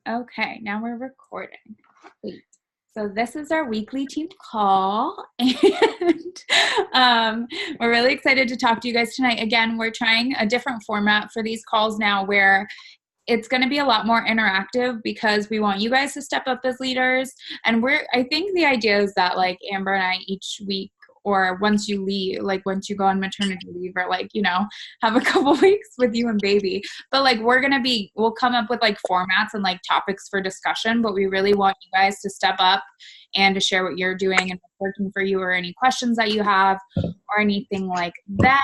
Okay, now we're recording. Sweet. So this is our weekly team call, and we're really excited to talk to you guys tonight. Again, we're trying a different format for these calls now where it's going to be a lot more interactive because we want you guys to step up as leaders. And I think the idea is that like Amber and I each week, or once you leave, like once you go on maternity leave, or like, have a couple weeks with you and baby. But like we'll come up with like formats and like topics for discussion, but we really want you guys to step up and to share what you're doing and what's working for you, or any questions that you have or anything like that.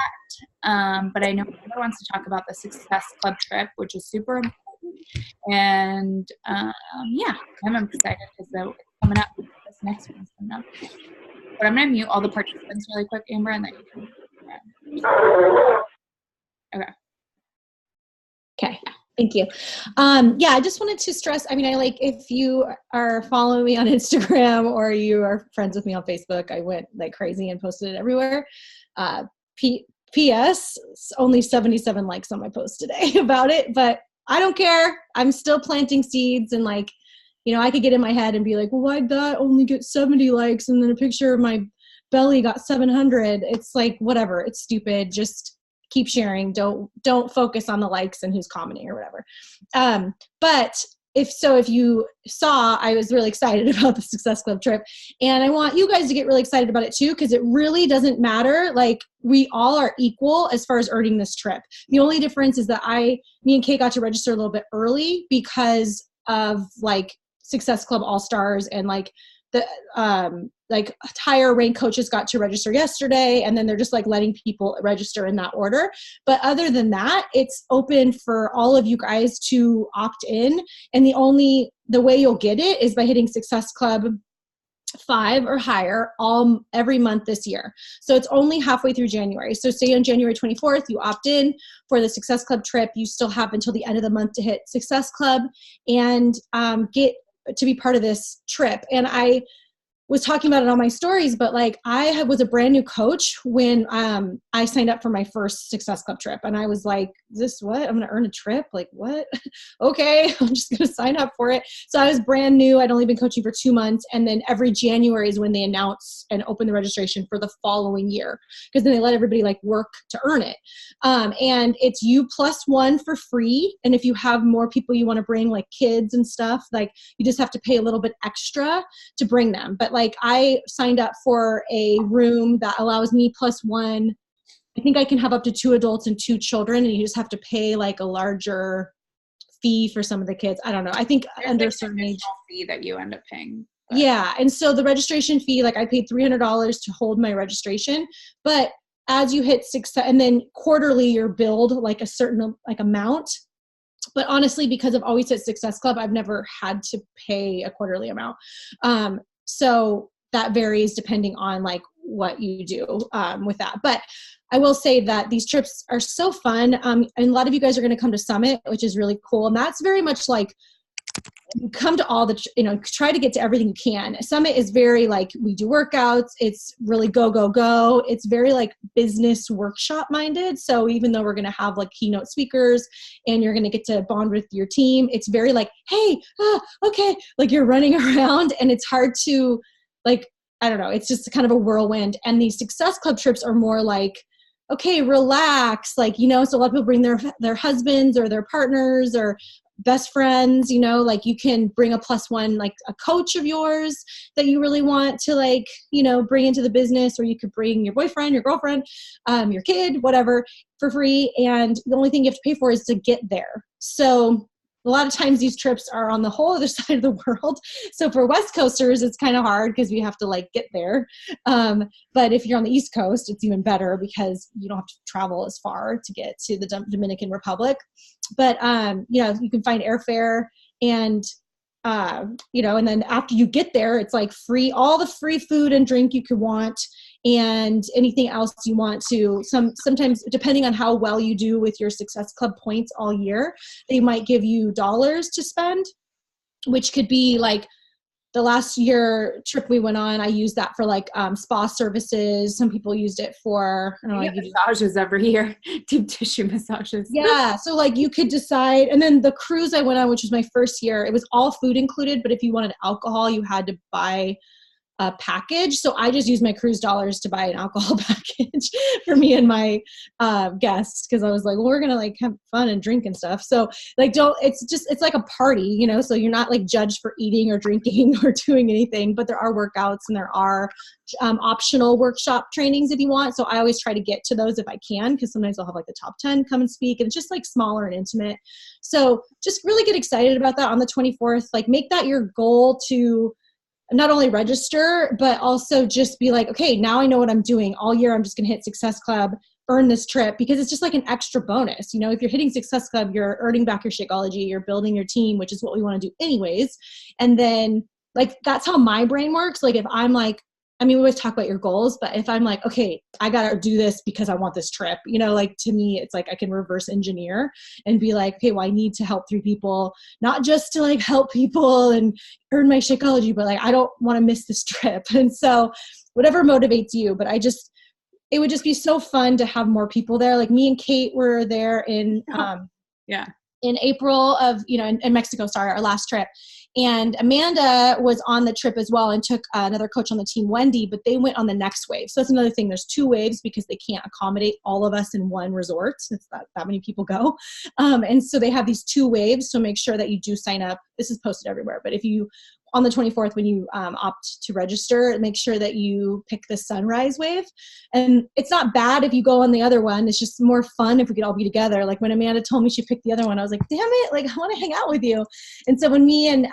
But I know Amber wants to talk about the Success Club trip, which is super important. And yeah, I'm excited because it's coming up. This next one's coming up. But I'm going to mute all the participants really quick, Amber, and then you can. Okay. Okay. Thank you. Yeah, I just wanted to stress, if you are following me on Instagram or you are friends with me on Facebook, I went like crazy and posted it everywhere. P.S. Only 77 likes on my post today about it, but I don't care. I'm still planting seeds, and I could get in my head and be like, well, why'd that only get 70 likes? And then a picture of my belly got 700. It's like, whatever. It's stupid. Just keep sharing. Don't focus on the likes and who's commenting or whatever. But if you saw, I was really excited about the Success Club trip, and I want you guys to get really excited about it too, because it really doesn't matter. Like, we all are equal as far as earning this trip. The only difference is that me and Kate got to register a little bit early because of like Success Club All-Stars, and like the higher rank coaches got to register yesterday, and then they're just like letting people register in that order. But other than that, it's open for all of you guys to opt in, and the way you'll get it is by hitting Success Club 5 or higher every month this year. So it's only halfway through January. So say on January 24th, you opt in for the Success Club trip. You still have until the end of the month to hit Success Club and get to be part of this trip. And I was talking about it on my stories, but like I was a brand new coach when I signed up for my first Success Club trip, and I was like, this what? I'm going to earn a trip? Like what? Okay, I'm just going to sign up for it. So I was brand new. I'd only been coaching for 2 months, and then every January is when they announce and open the registration for the following year, because then they let everybody like work to earn it. And it's you plus one for free, and if you have more people you want to bring, like kids and stuff, like you just have to pay a little bit extra to bring them. But like I signed up for a room that allows me plus one. I think I can have up to 2 adults and 2 children, and you just have to pay like a larger fee for some of the kids. I don't know. I think there's under like a certain age fee that you end up paying. But. Yeah. And so the registration fee, like I paid $300 to hold my registration, but as you hit success, and then quarterly you're billed like a certain like amount. But honestly, because I've always hit Success Club, I've never had to pay a quarterly amount. So that varies depending on like what you do with that. But I will say that these trips are so fun. And a lot of you guys are going to come to Summit, which is really cool. And that's very much like, come to all the, try to get to everything you can. Summit is very like, we do workouts. It's really go, go, go. It's very like business workshop minded. So even though we're going to have like keynote speakers and you're going to get to bond with your team, it's very like, hey, okay. Like you're running around, and it's hard to like, I don't know. It's just kind of a whirlwind. And these Success Club trips are more like, okay, relax. Like, so a lot of people bring their husbands or their partners or best friends, like you can bring a plus one, like a coach of yours that you really want to like, bring into the business, or you could bring your boyfriend, your girlfriend, your kid, whatever, for free. And the only thing you have to pay for is to get there. So a lot of times these trips are on the whole other side of the world. So for West Coasters, it's kind of hard because we have to like get there. But if you're on the East Coast, it's even better because you don't have to travel as far to get to the Dominican Republic. But, you can find airfare and, and then after you get there, it's like free, all the free food and drink you could want, and anything else you want to. Sometimes depending on how well you do with your Success Club points all year, they might give you dollars to spend, which could be like the last year trip we went on, I used that for like spa services. Some people used it for, I don't know, like massages every year, deep tissue massages. Yeah. So like you could decide. And then the cruise I went on, which was my first year, it was all food included. But if you wanted alcohol, you had to buy a package. So I just used my cruise dollars to buy an alcohol package for me and my guests. Cause I was like, well, we're going to like have fun and drink and stuff. So like, it's like a party, you know, so you're not like judged for eating or drinking or doing anything, but there are workouts and there are optional workshop trainings if you want. So I always try to get to those if I can, because sometimes I'll have like the top 10 come and speak, and it's just like smaller and intimate. So just really get excited about that on the 24th. Like make that your goal to not only register, but also just be like, okay, now I know what I'm doing all year. I'm just going to hit Success Club, earn this trip, because it's just like an extra bonus. You know, if you're hitting Success Club, you're earning back your Shakeology, you're building your team, which is what we want to do anyways. And then like, that's how my brain works. Like if I'm like, I mean, we always talk about your goals, but if I'm like, okay, I got to do this because I want this trip, you know, like to me, it's like I can reverse engineer and be like, okay, well, I need to help 3 people, not just to like help people and earn my Shakeology, but like, I don't want to miss this trip. And so whatever motivates you, but it would just be so fun to have more people there. Like me and Kate were there in April of, you know, in Mexico, sorry, our last trip. And Amanda was on the trip as well and took another coach on the team, Wendy, but they went on the next wave. So that's another thing. There's 2 waves because they can't accommodate all of us in one resort. It's that many people go. And so they have these 2 waves. So make sure that you do sign up. This is posted everywhere. But if you, on the 24th, when you opt to register, make sure that you pick the sunrise wave. And it's not bad if you go on the other one. It's just more fun if we could all be together. Like when Amanda told me she picked the other one, I was like, damn it, like I want to hang out with you. And so when me and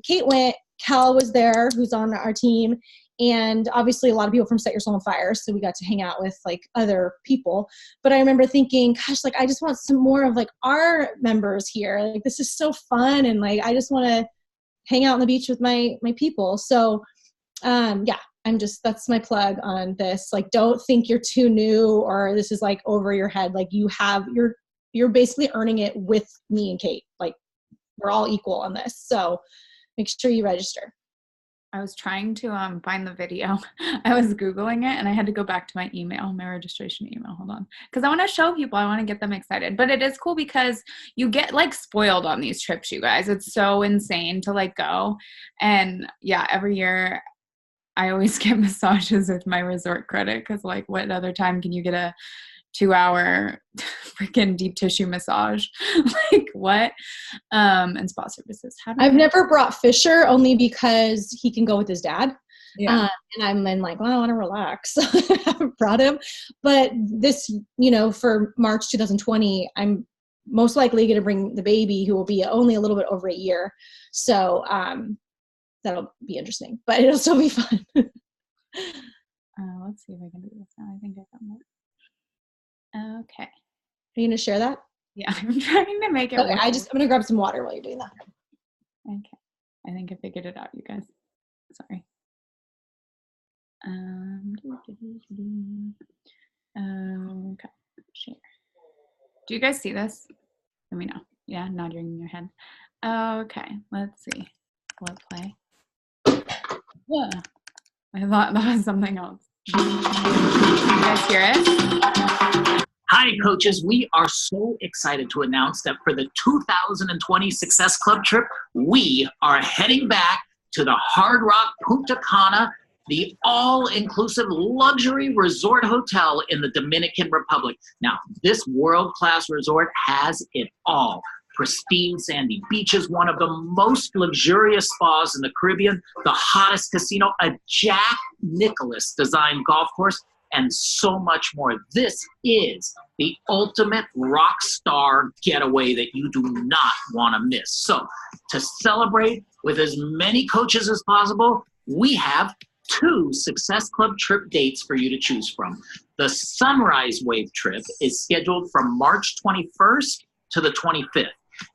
Kate went, Cal was there, who's on our team. And obviously a lot of people from Set Your Soul on Fire. So we got to hang out with like other people. But I remember thinking, gosh, like I just want some more of like our members here. Like this is so fun. And like, I just want to hang out on the beach with my people. So that's my plug on this. Like, don't think you're too new or this is like over your head. Like you're basically earning it with me and Kate. Like we're all equal on this. So make sure you register. I was trying to find the video. I was Googling it and I had to go back to my registration email. Hold on. Because I want to show people, I want to get them excited. But it is cool because you get like spoiled on these trips, you guys. It's so insane to like go. And yeah, every year I always get massages with my resort credit because like what other time can you get a 2-hour freaking deep tissue massage? Like what? And spa services. I've never brought Fisher only because he can go with his dad. Yeah. And I'm then like, well, I want to relax. So I haven't brought him. But this, you know, for March 2020, I'm most likely going to bring the baby who will be only a little bit over a year. So that'll be interesting, but it'll still be fun. Let's see if I can do this now. I think I got more. Okay. Are you going to share that? Yeah, I'm trying to make it work. I'm going to grab some water while you're doing that. Okay. I think I figured it out, you guys. Sorry. Okay. Share. Do you guys see this? Let me know. Yeah, nodding your head. Okay. Let's see. What play? Yeah. I thought that was something else. You guys hear it? Hi, coaches. We are so excited to announce that for the 2020 Success Club trip, we are heading back to the Hard Rock Punta Cana, the all-inclusive luxury resort hotel in the Dominican Republic. Now, this world-class resort has it all. Pristine sandy beaches, one of the most luxurious spas in the Caribbean, the hottest casino, a Jack Nicklaus designed golf course, and so much more. This is the ultimate rock star getaway that you do not want to miss. So to celebrate with as many coaches as possible, we have 2 Success Club trip dates for you to choose from. The Sunrise Wave trip is scheduled from March 21st to the 25th.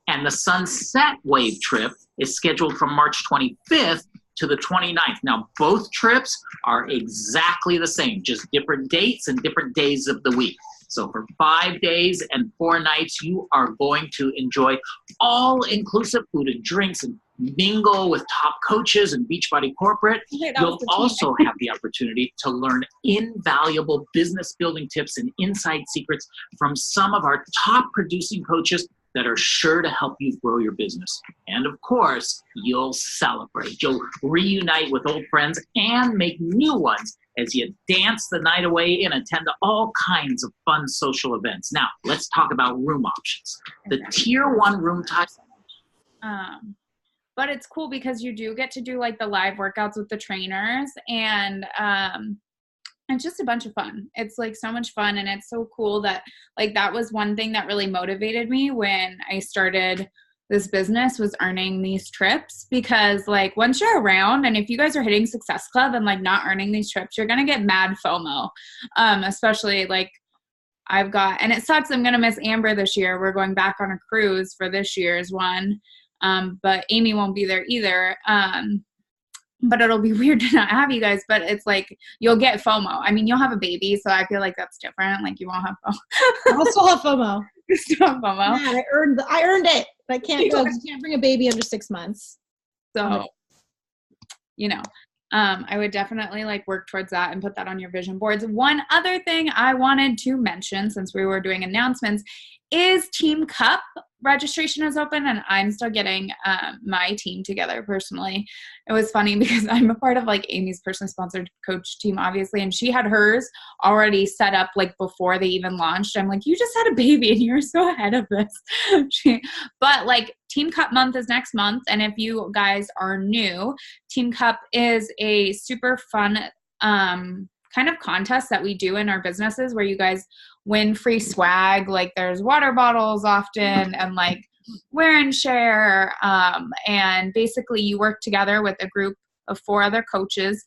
And the Sunset Wave trip is scheduled from March 25th to the 29th. Now, both trips are exactly the same, just different dates and different days of the week. So for 5 days and 4 nights, you are going to enjoy all-inclusive food and drinks and mingle with top coaches and Beachbody Corporate. Okay, that You'll was the also have the opportunity to learn invaluable business building tips and inside secrets from some of our top producing coaches that are sure to help you grow your business. And of course, you'll celebrate. You'll reunite with old friends and make new ones as you dance the night away and attend to all kinds of fun social events. Now, let's talk about room options. The Tier 1 room type. But it's cool because you do get to do like the live workouts with the trainers, and it's just a bunch of fun. It's like so much fun, and it's so cool that like that was one thing that really motivated me when I started this business, was earning these trips, because like once you're around, and if you guys are hitting Success Club and like not earning these trips, you're going to get mad FOMO. Especially like I've got, and it sucks, I'm going to miss Amber this year. We're going back on a cruise for this year's one. But Amy won't be there either. But it'll be weird to not have you guys, but it's like, you'll get FOMO. I mean, you'll have a baby, so I feel like that's different. Like you won't have FOMO. I'll still have FOMO. You still have FOMO. Man, I earned it. I can't go. You can't bring a baby under 6 months. So, you know, I would definitely like work towards that and put that on your vision boards. One other thing I wanted to mention, since we were doing announcements, is Team Cup registration is open, and I'm still getting my team together personally. It was funny because I'm a part of like Amy's personally sponsored coach team, obviously, and she had hers already set up like before they even launched. I'm like, you just had a baby and you're so ahead of this. But like Team Cup month is next month, and if you guys are new, Team Cup is a super fun kind of contest that we do in our businesses where you guys win free swag. Like there's water bottles often, and like wear and share. And basically you work together with a group of 4 other coaches,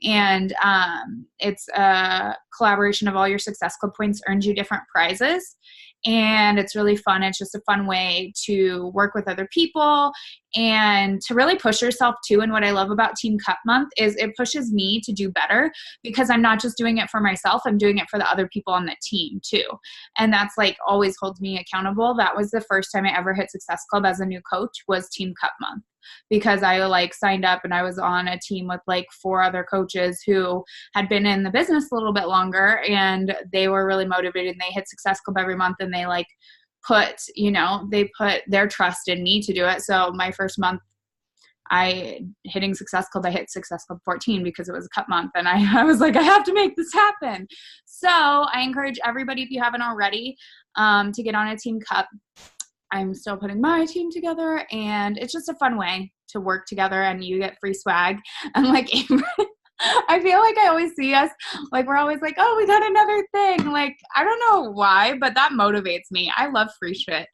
and it's a collaboration of all your Success Club points earns you different prizes. And it's really fun. It's just a fun way to work with other people and to really push yourself too. And what I love about Team Cup Month is it pushes me to do better, because I'm not just doing it for myself, I'm doing it for the other people on the team too. And that's like always holds me accountable. That was the first time I ever hit Success Club as a new coach, was Team Cup Month, because I like signed up and I was on a team with like 4 other coaches who had been in the business a little bit longer, and they were really motivated, and they hit Success Club every month, and they like they put their trust in me to do it. So my first month hitting Success Club, I hit Success Club 14 because it was a cup month, and I was like, I have to make this happen. So I encourage everybody, if you haven't already, to get on a Team Cup. I'm still putting my team together, and it's just a fun way to work together, and you get free swag. And like, I feel like I always see us, like we're always like, oh, we got another thing. Like, I don't know why, but that motivates me. I love free shit.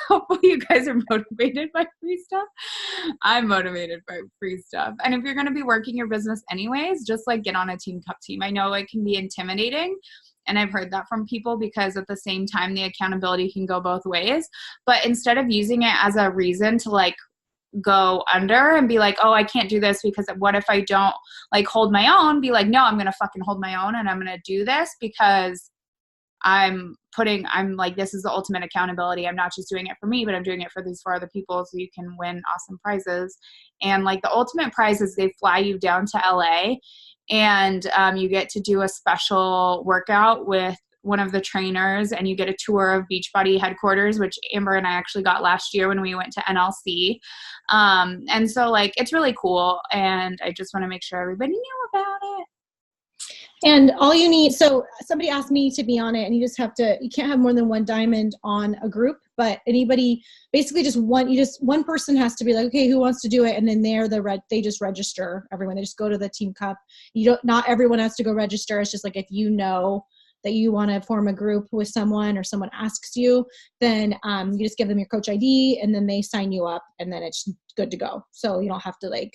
Hopefully you guys are motivated by free stuff. I'm motivated by free stuff. And if you're going to be working your business anyways, just like get on a Team Cup team. I know it can be intimidating, and I've heard that from people, because at the same time, the accountability can go both ways. But instead of using it as a reason to like go under and be like, oh, I can't do this because what if I don't like hold my own, be like, no, I'm going to fucking hold my own, and I'm going to do this because I'm like, this is the ultimate accountability. I'm not just doing it for me, but I'm doing it for these 4 other people, so you can win awesome prizes. And like the ultimate prize is they fly you down to LA, and you get to do a special workout with one of the trainers, and you get a tour of Beachbody headquarters, which Amber and I actually got last year when we went to NLC. And so like, it's really cool, and I just want to make sure everybody knew about it. And all you need, so somebody asked me to be on it, and you can't have more than 1 diamond on a group, but anybody, basically one person has to be like, okay, who wants to do it? And then they just register everyone. They just go to the Team Cup. Not everyone has to go register. It's just like, if you know that you want to form a group with someone, or someone asks you, then you just give them your coach ID, and then they sign you up, and then it's good to go. So you don't have to like,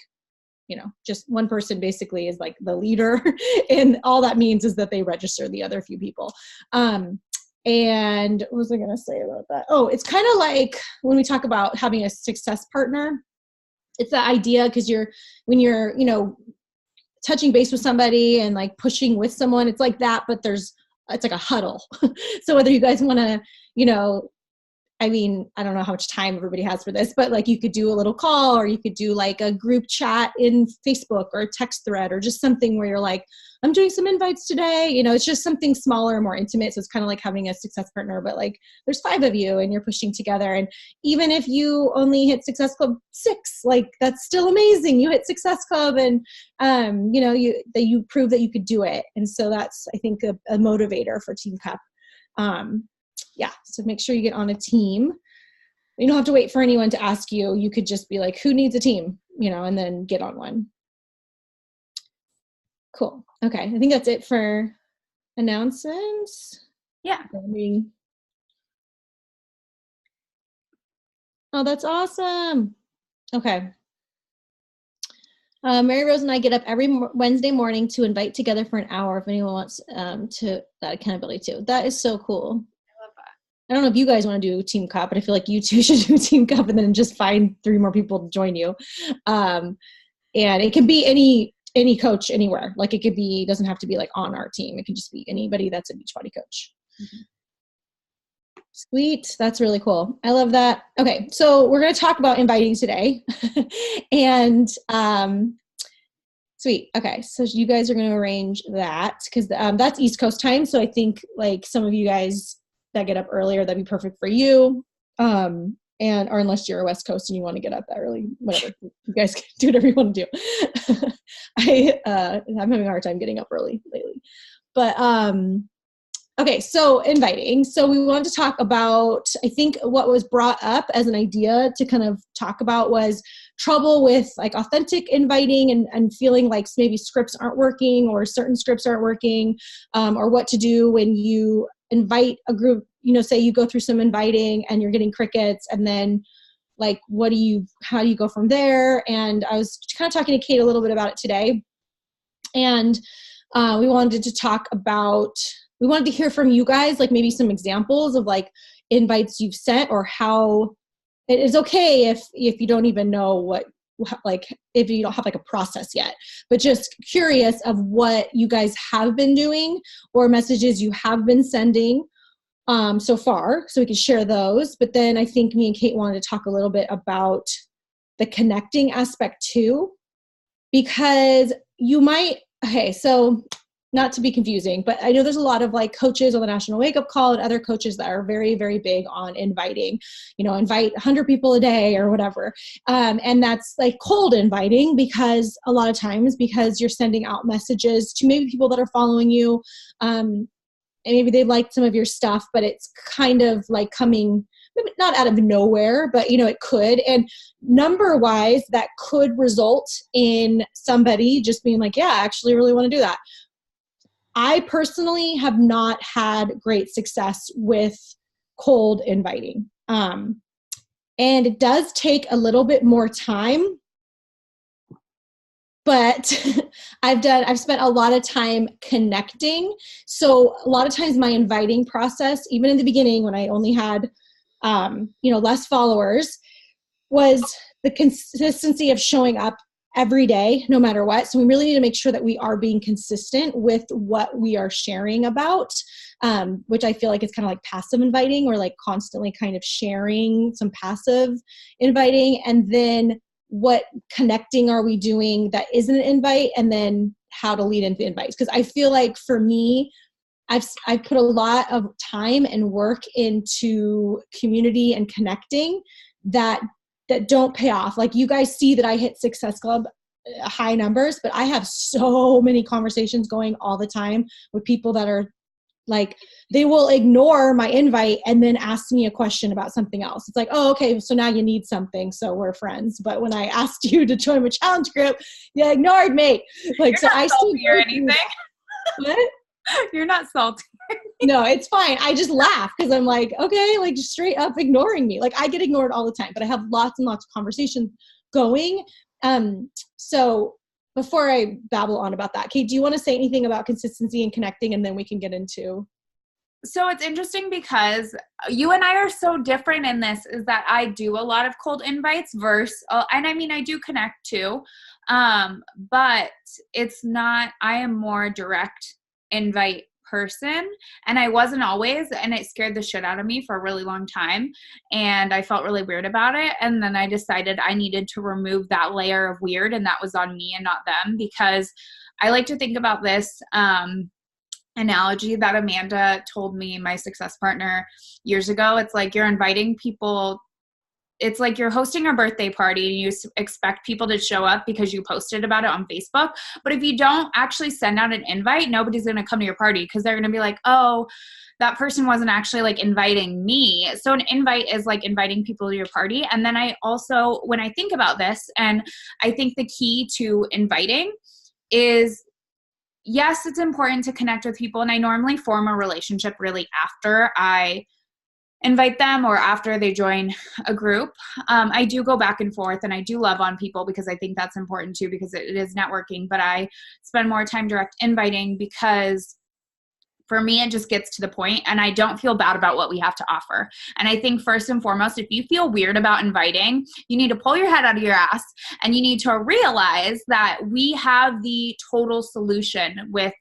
just one person basically is like the leader, and all that means is that they register the other few people. And what was I going to say about that? Oh, it's kind of like when we talk about having a success partner, it's the idea, because when you're touching base with somebody and like pushing with someone, it's like that, but it's like a huddle. So whether you guys want to, I mean, I don't know how much time everybody has for this, but like you could do a little call, or you could do like a group chat in Facebook or a text thread, or just something where you're like, I'm doing some invites today. You know, it's just something smaller, more intimate. So it's kind of like having a success partner, but like there's 5 of you and you're pushing together. And even if you only hit Success Club 6, like that's still amazing. You hit Success Club, and you know, you prove that you could do it. And so that's, I think, a motivator for Team Cup. Yeah, so make sure you get on a team. You don't have to wait for anyone to ask you. You could just be like, who needs a team? You know, and then get on one. Cool. Okay, I think that's it for announcements. Yeah. Oh, that's awesome. Okay. Mary Rose and I get up every Wednesday morning to invite together for an hour if anyone wants to that accountability too. That is so cool. I don't know if you guys want to do Team Cup, but I feel like you two should do Team Cup and then just find 3 more people to join you. And it can be any coach anywhere. Like it could be, doesn't have to be like on our team. It can just be anybody that's a Beachbody coach. Mm-hmm. Sweet. That's really cool. I love that. Okay. So we're going to talk about inviting today. And sweet. Okay. So you guys are going to arrange that because that's East Coast time. So I think like some of you guys that get up earlier, that'd be perfect for you. Or unless you're a West Coast and you want to get up that early, whatever. You guys can do whatever you want to do. I'm having a hard time getting up early lately. But okay, so inviting. So we wanted to talk about, I think what was brought up as an idea to kind of talk about was trouble with like authentic inviting and feeling like maybe scripts aren't working or certain scripts aren't working, or what to do when you invite a group, you know, say you go through some inviting and you're getting crickets, and then like, how do you go from there? And I was kind of talking to Kate a little bit about it today. And we wanted to hear from you guys, like maybe some examples of like invites you've sent, or how it is okay if you don't even know if you don't have like a process yet, but just curious of what you guys have been doing or messages you have been sending so far, so we can share those. But then I think me and Kate wanted to talk a little bit about the connecting aspect too, because so not to be confusing, but I know there's a lot of like coaches on the National Wake Up Call and other coaches that are very, very big on inviting, you know, invite 100 people a day or whatever. And that's like cold inviting, because a lot of times, because you're sending out messages to maybe people that are following you, and maybe they liked some of your stuff, but it's kind of like coming, maybe not out of nowhere, but you know, it could. And number wise, that could result in somebody just being like, yeah, I actually really want to do that. I personally have not had great success with cold inviting. And it does take a little bit more time, but I've spent a lot of time connecting. So a lot of times my inviting process, even in the beginning when I only had, less followers, was the consistency of showing up every day, no matter what. So we really need to make sure that we are being consistent with what we are sharing about, which I feel like is kind of like passive inviting, or like constantly kind of sharing some passive inviting. And then what connecting are we doing that isn't an invite, and then how to lead into invites. Because I feel like for me, I've put a lot of time and work into community and connecting that don't pay off. Like you guys see that I hit Success Club high numbers, but I have so many conversations going all the time with people that are like, they will ignore my invite and then ask me a question about something else. It's like, oh, okay, so now you need something, so we're friends. But when I asked you to join my challenge group, you ignored me. Like, You're so I salty or anything. What? You're not salty. No, it's fine. I just laugh because I'm like, okay, like just straight up ignoring me. Like I get ignored all the time, but I have lots and lots of conversations going. So before I babble on about that, Kate, do you want to say anything about consistency and connecting, and then we can get into? So it's interesting because you and I are so different in this, is that I do a lot of cold invites versus, and I mean, I do connect too, but it's not, I am more direct invite person, and I wasn't always, and it scared the shit out of me for a really long time, and I felt really weird about it. And then I decided I needed to remove that layer of weird, and that was on me and not them, because I like to think about this analogy that Amanda told me, my success partner, years ago. It's like you're inviting people. It's like you're hosting a birthday party and you expect people to show up because you posted about it on Facebook. But if you don't actually send out an invite, nobody's going to come to your party, because they're going to be like, oh, that person wasn't actually like inviting me. So an invite is like inviting people to your party. And then I also, when I think about this, and I think the key to inviting is, yes, it's important to connect with people. And I normally form a relationship really after I invite them or after they join a group. I do go back and forth, and I do love on people because I think that's important too, because it is networking, but I spend more time direct inviting because for me, it just gets to the point and I don't feel bad about what we have to offer. And I think first and foremost, if you feel weird about inviting, you need to pull your head out of your ass and you need to realize that we have the total solution with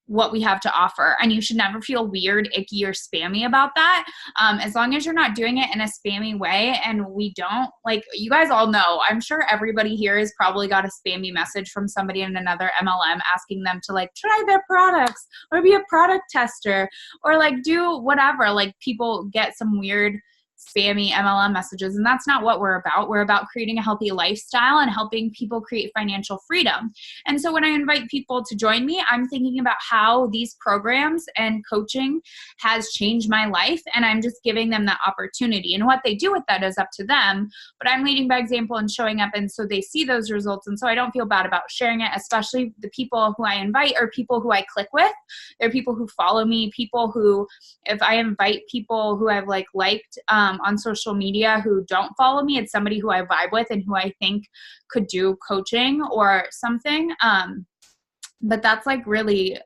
what we have to offer. And you should never feel weird, icky, or spammy about that. As long as you're not doing it in a spammy way, and we don't, like, you guys all know, I'm sure everybody here has probably got a spammy message from somebody in another MLM asking them to like try their products or be a product tester or like do whatever. Like, people get some weird spammy MLM messages, and that's not what we're about. We're about creating a healthy lifestyle and helping people create financial freedom. And so when I invite people to join me, I'm thinking about how these programs and coaching has changed my life, and I'm just giving them that opportunity. And what they do with that is up to them, but I'm leading by example and showing up, and so they see those results, and so I don't feel bad about sharing it, especially the people who I invite are people who I click with. They're people who follow me, people who, if I invite people who I've like liked on social media who don't follow me, it's somebody who I vibe with and who I think could do coaching or something. But that's like really,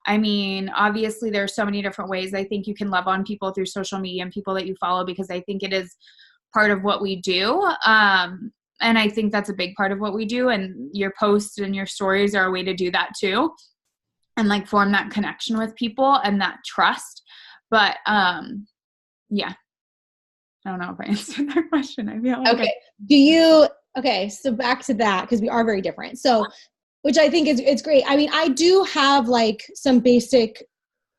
I mean, obviously there's so many different ways I think you can love on people through social media and people that you follow, because I think it is part of what we do. And I think that's a big part of what we do. And your posts and your stories are a way to do that too. And like form that connection with people and that trust. But yeah. I don't know if I answered that question. I feel like so back to that, because we are very different. So, which I think it's great. I mean, I do have like some basic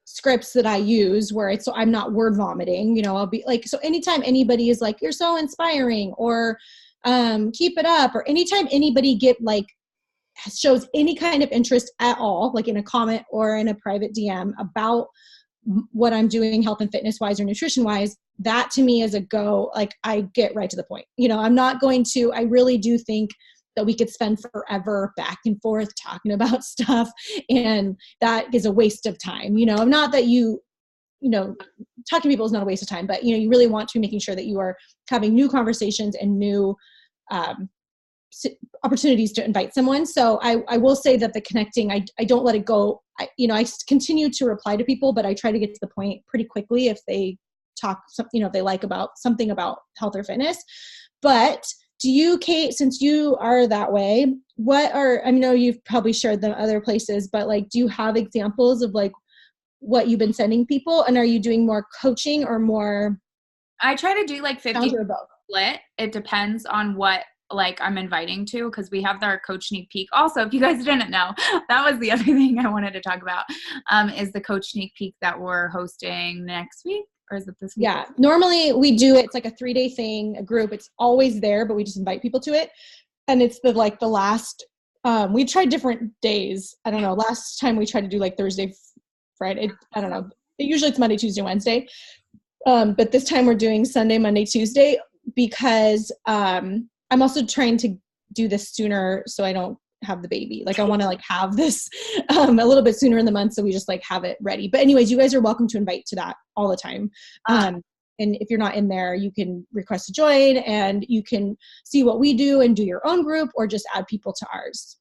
scripts that I use where it's, so I'm not word vomiting, you know, I'll be like, so anytime anybody is like, you're so inspiring, or keep it up, or anytime anybody shows any kind of interest at all, like in a comment or in a private DM about what I'm doing health and fitness wise or nutrition wise, that to me is a go. Like, I get right to the point. You know, I'm not going to, I really do think that we could spend forever back and forth talking about stuff, and that is a waste of time. You know, not that you know, talking to people is not a waste of time, but you know, you really want to be making sure that you are having new conversations and new opportunities to invite someone. So I will say that the connecting, I don't let it go. I continue to reply to people, but I try to get to the point pretty quickly if they talk, if they like about something about health or fitness. But do you, Kate, since you are that way, I know you've probably shared them other places, but like, do you have examples of like what you've been sending people? And are you doing more coaching or more? I try to do like 50 split. It depends on what like I'm inviting to, because we have our Coach Sneak Peek. Also, if you guys didn't know, that was the other thing I wanted to talk about, is the Coach Sneak Peek that we're hosting next week. Or is it this week? Yeah, normally we do it's like a 3-day thing, a group. It's always there, but we just invite people to it. And it's the last, we tried different days. I don't know. Last time we tried to do like Thursday, Friday. I don't know. Usually it's Monday, Tuesday, Wednesday. But this time we're doing Sunday, Monday, Tuesday, because I'm also trying to do this sooner so I don't have the baby. Like, I want to like have this a little bit sooner in the month, so we just like have it ready. But anyways, you guys are welcome to invite to that all the time. And if you're not in there, you can request to join and you can see what we do and do your own group, or just add people to ours.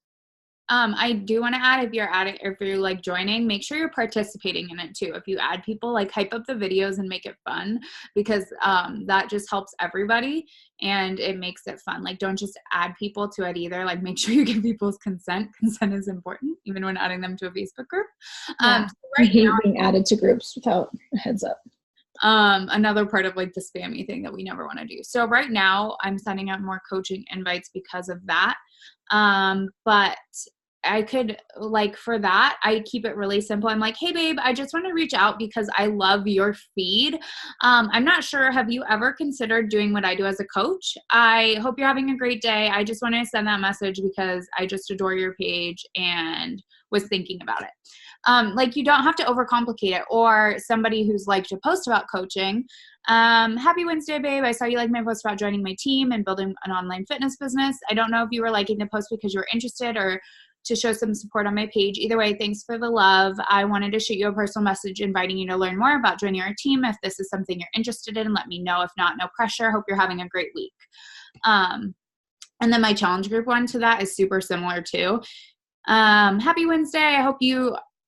I do want to add, if you're like joining, make sure you're participating in it too. If you add people, like hype up the videos and make it fun, because that just helps everybody and it makes it fun. Like, don't just add people to it either. Like, make sure you give people's consent. Consent is important, even when adding them to a Facebook group. Yeah. So right now, being added to groups without a heads up. Another part of like the spammy thing that we never want to do. So right now I'm sending out more coaching invites because of that. But I could, like, for that, I keep it really simple. I'm like, hey babe, I just want to reach out because I love your feed. I'm not sure, have you ever considered doing what I do as a coach? I hope you're having a great day. I just want to send that message because I just adore your page and was thinking about it. Like, you don't have to overcomplicate it. Or somebody who's like to post about coaching. Happy Wednesday, babe. I saw you like my post about joining my team and building an online fitness business. I don't know if you were liking the post because you were interested or to show some support on my page. Either way, thanks for the love. I wanted to shoot you a personal message inviting you to learn more about joining our team. If this is something you're interested in, let me know. If not, no pressure. Hope you're having a great week. And then my challenge group one to that is super similar too. Happy Wednesday.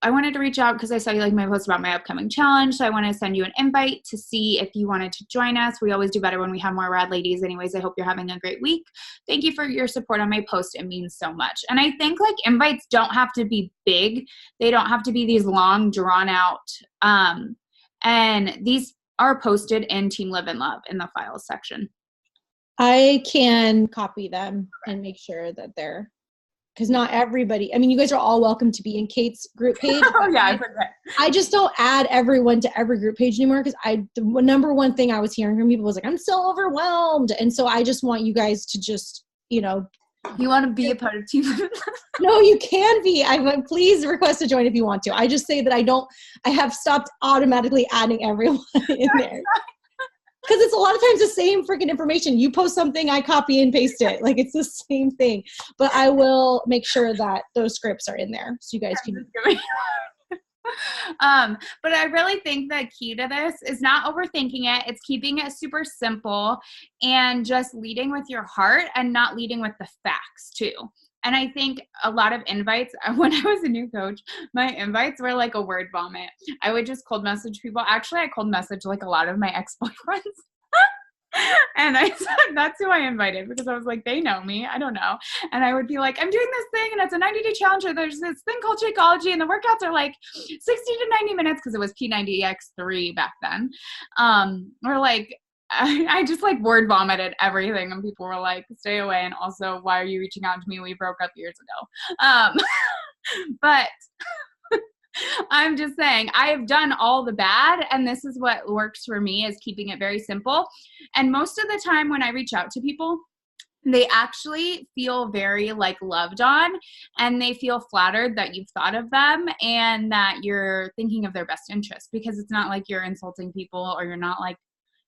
I wanted to reach out because I saw you like my post about my upcoming challenge. So I want to send you an invite to see if you wanted to join us. We always do better when we have more rad ladies. Anyways, I hope you're having a great week. Thank you for your support on my post. It means so much. And I think like invites don't have to be big. They don't have to be these long drawn out. And these are posted in Team Live and Love in the files section. I can copy them and make sure that they're, because not everybody, I mean, you guys are all welcome to be in Kate's group page. Oh yeah, I forget. I just don't add everyone to every group page anymore because the number one thing I was hearing from people was like, I'm so overwhelmed. And so I just want you guys to just, you want to be a part of Team Live and Love? No, you can be. Please request to join if you want to. I just say that I have stopped automatically adding everyone in there. Because it's a lot of times the same freaking information. You post something, I copy and paste it. Like, it's the same thing. But I will make sure that those scripts are in there so you guys can. But I really think the key to this is not overthinking it. It's keeping it super simple and just leading with your heart and not leading with the facts too. And I think a lot of invites, when I was a new coach, my invites were like a word vomit. I would just cold message people. Actually, I cold message like a lot of my ex-boyfriends. And I said, that's who I invited because I was like, they know me. I don't know. And I would be like, I'm doing this thing and it's a 90-day challenge. Or there's this thing called Shakeology and the workouts are like 60 to 90 minutes because it was P90X3 back then. Or like, I just like word vomited everything and people were like, stay away. And also, why are you reaching out to me? We broke up years ago. But I'm just saying I have done all the bad and this is what works for me, is keeping it very simple. And most of the time when I reach out to people, they actually feel very like loved on and they feel flattered that you've thought of them and that you're thinking of their best interest, because it's not like you're insulting people or you're not like,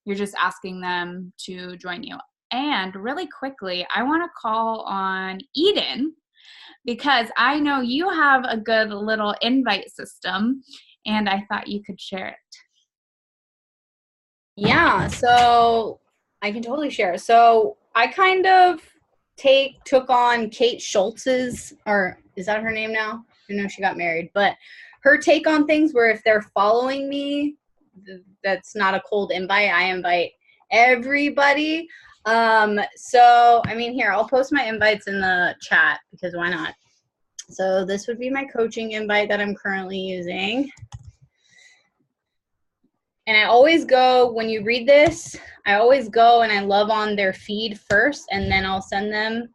you're just asking them to join you. And really quickly, I want to call on Eden because I know you have a good little invite system and I thought you could share it. Yeah, so I can totally share. So I kind of took on Kate Schultz's, or is that her name now? I know she got married, but her take on things where if they're following me, that's not a cold invite. I invite everybody. So, I mean, here, I'll post my invites in the chat because why not? So this would be my coaching invite that I'm currently using. And I always go, when you read this, I always go and I love on their feed first, and then I'll send them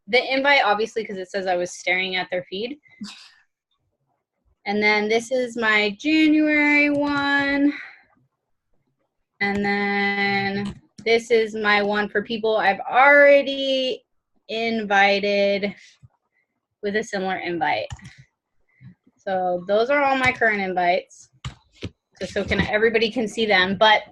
the invite, obviously, because it says I was staring at their feed. And then this is my January one. And then this is my one for people I've already invited with a similar invite. So those are all my current invites. Just so everybody can see them. But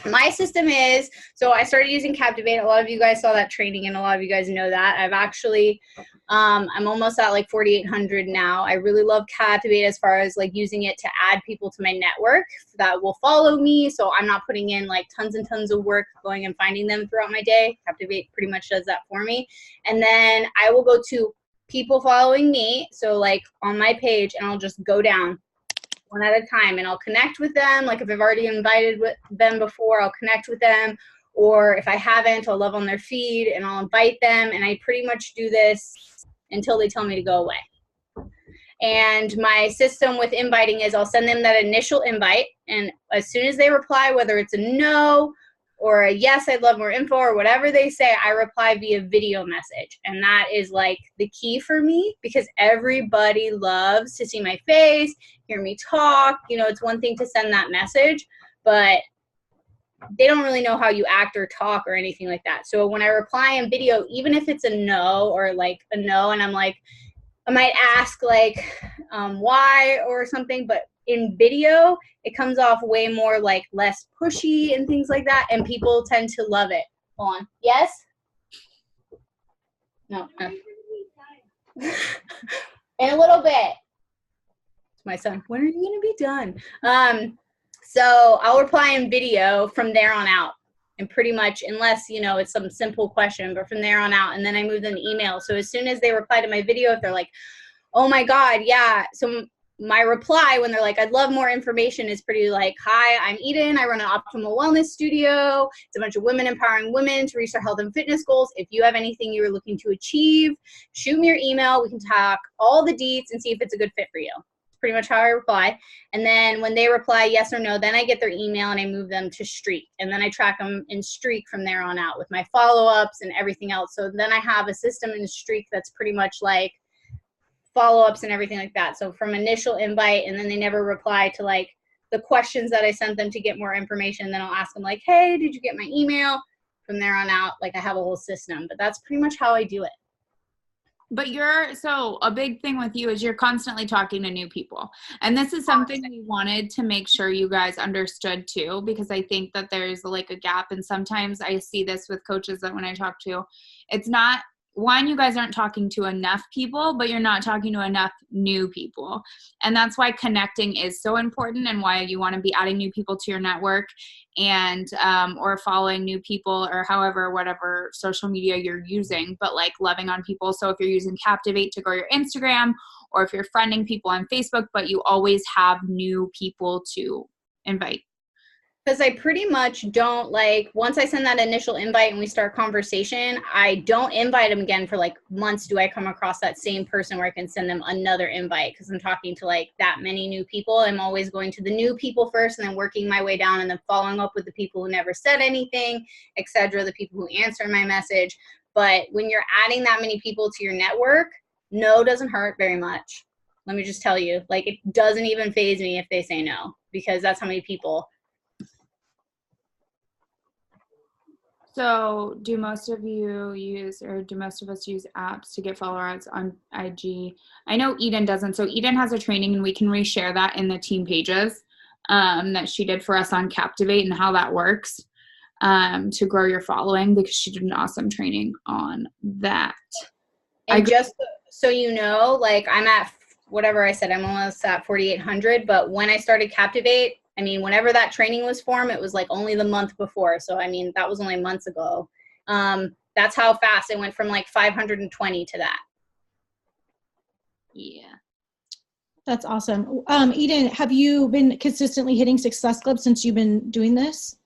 my system is, so I started using Captivate. A lot of you guys saw that training and a lot of you guys know that. I've actually, I'm almost at like 4,800 now. I really love Captivate as far as like using it to add people to my network that will follow me. So I'm not putting in like tons and tons of work going and finding them throughout my day. Captivate pretty much does that for me. And then I will go to people following me, so like on my page, and I'll just go down one at a time, and I'll connect with them. Like if I've already invited them before, I'll connect with them, or if I haven't, I'll love on their feed and I'll invite them, and I pretty much do this until they tell me to go away. And my system with inviting is I'll send them that initial invite, and as soon as they reply, whether it's a no or a yes, I'd love more info, or whatever they say, I reply via video message. And that is like the key for me, because everybody loves to see my face, hear me talk. You know, it's one thing to send that message, but they don't really know how you act or talk or anything like that. So when I reply in video, even if it's a no or like a no, and I'm like, I might ask like why or something, but in video, it comes off way more like less pushy and things like that, and people tend to love it. Hold on. Yes? No. In a little bit. It's my son. When are you going to be done? So I'll reply in video from there on out. And pretty much, unless, you know, it's some simple question, but from there on out, and then I move them to email. So as soon as they reply to my video, if they're like, oh my God, yeah. So my reply when they're like, I'd love more information, is pretty like, hi, I'm Eden. I run an optimal wellness studio. It's a bunch of women empowering women to reach their health and fitness goals. If you have anything you're looking to achieve, shoot me your email. We can talk all the deets and see if it's a good fit for you. Pretty much how I reply. And then when they reply yes or no, then I get their email and I move them to Streak. And then I track them in Streak from there on out with my follow-ups and everything else. So then I have a system in Streak that's pretty much like follow-ups and everything like that. So from initial invite, and then they never reply to like the questions that I sent them to get more information. Then I'll ask them like, hey, did you get my email? From there on out, like I have a whole system, but that's pretty much how I do it. But so a big thing with you is you're constantly talking to new people. And this is something we wanted to make sure you guys understood too, because I think that there's like a gap. And sometimes I see this with coaches that when I talk to, it's not, one, you guys aren't talking to enough people, but you're not talking to enough new people. And that's why connecting is so important, and why you want to be adding new people to your network, and or following new people, or however, whatever social media you're using, but like loving on people. So if you're using Captivate to grow your Instagram, or if you're friending people on Facebook, but you always have new people to invite. Because I pretty much don't like, once I send that initial invite and we start conversation, I don't invite them again for like months. Do I come across that same person where I can send them another invite? Because I'm talking to like that many new people. I'm always going to the new people first, and then working my way down, and then following up with the people who never said anything, etc., the people who answer my message. But when you're adding that many people to your network, no doesn't hurt very much. Let me just tell you, like, it doesn't even faze me if they say no, because that's how many people. So do most of you use, or do most of us use apps to get followers on IG? I know Eden doesn't. So Eden has a training, and we can reshare that in the team pages that she did for us on Captivate, and how that works to grow your following, because she did an awesome training on that. And just so you know, like, I'm at whatever I said, I'm almost at 4,800. But when I started Captivate, I mean, whenever that training was formed, it was like only the month before. So, I mean, that was only months ago. That's how fast it went from like 520 to that. Yeah. That's awesome. Eden, have you been consistently hitting Success Club since you've been doing this?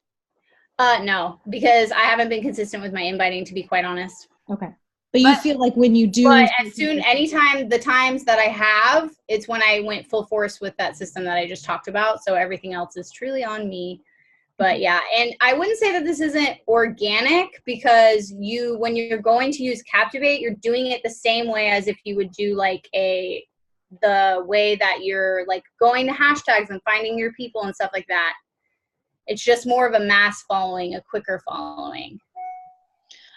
No, because I haven't been consistent with my inviting, to be quite honest. Okay. But you feel like when you do. But anytime, the times that I have, it's when I went full force with that system that I just talked about. So everything else is truly on me. But yeah, and I wouldn't say that this isn't organic, because when you're going to use Captivate, you're doing it the same way as if you would do like the way that you're like going to hashtags and finding your people and stuff like that. It's just more of a mass following, a quicker following.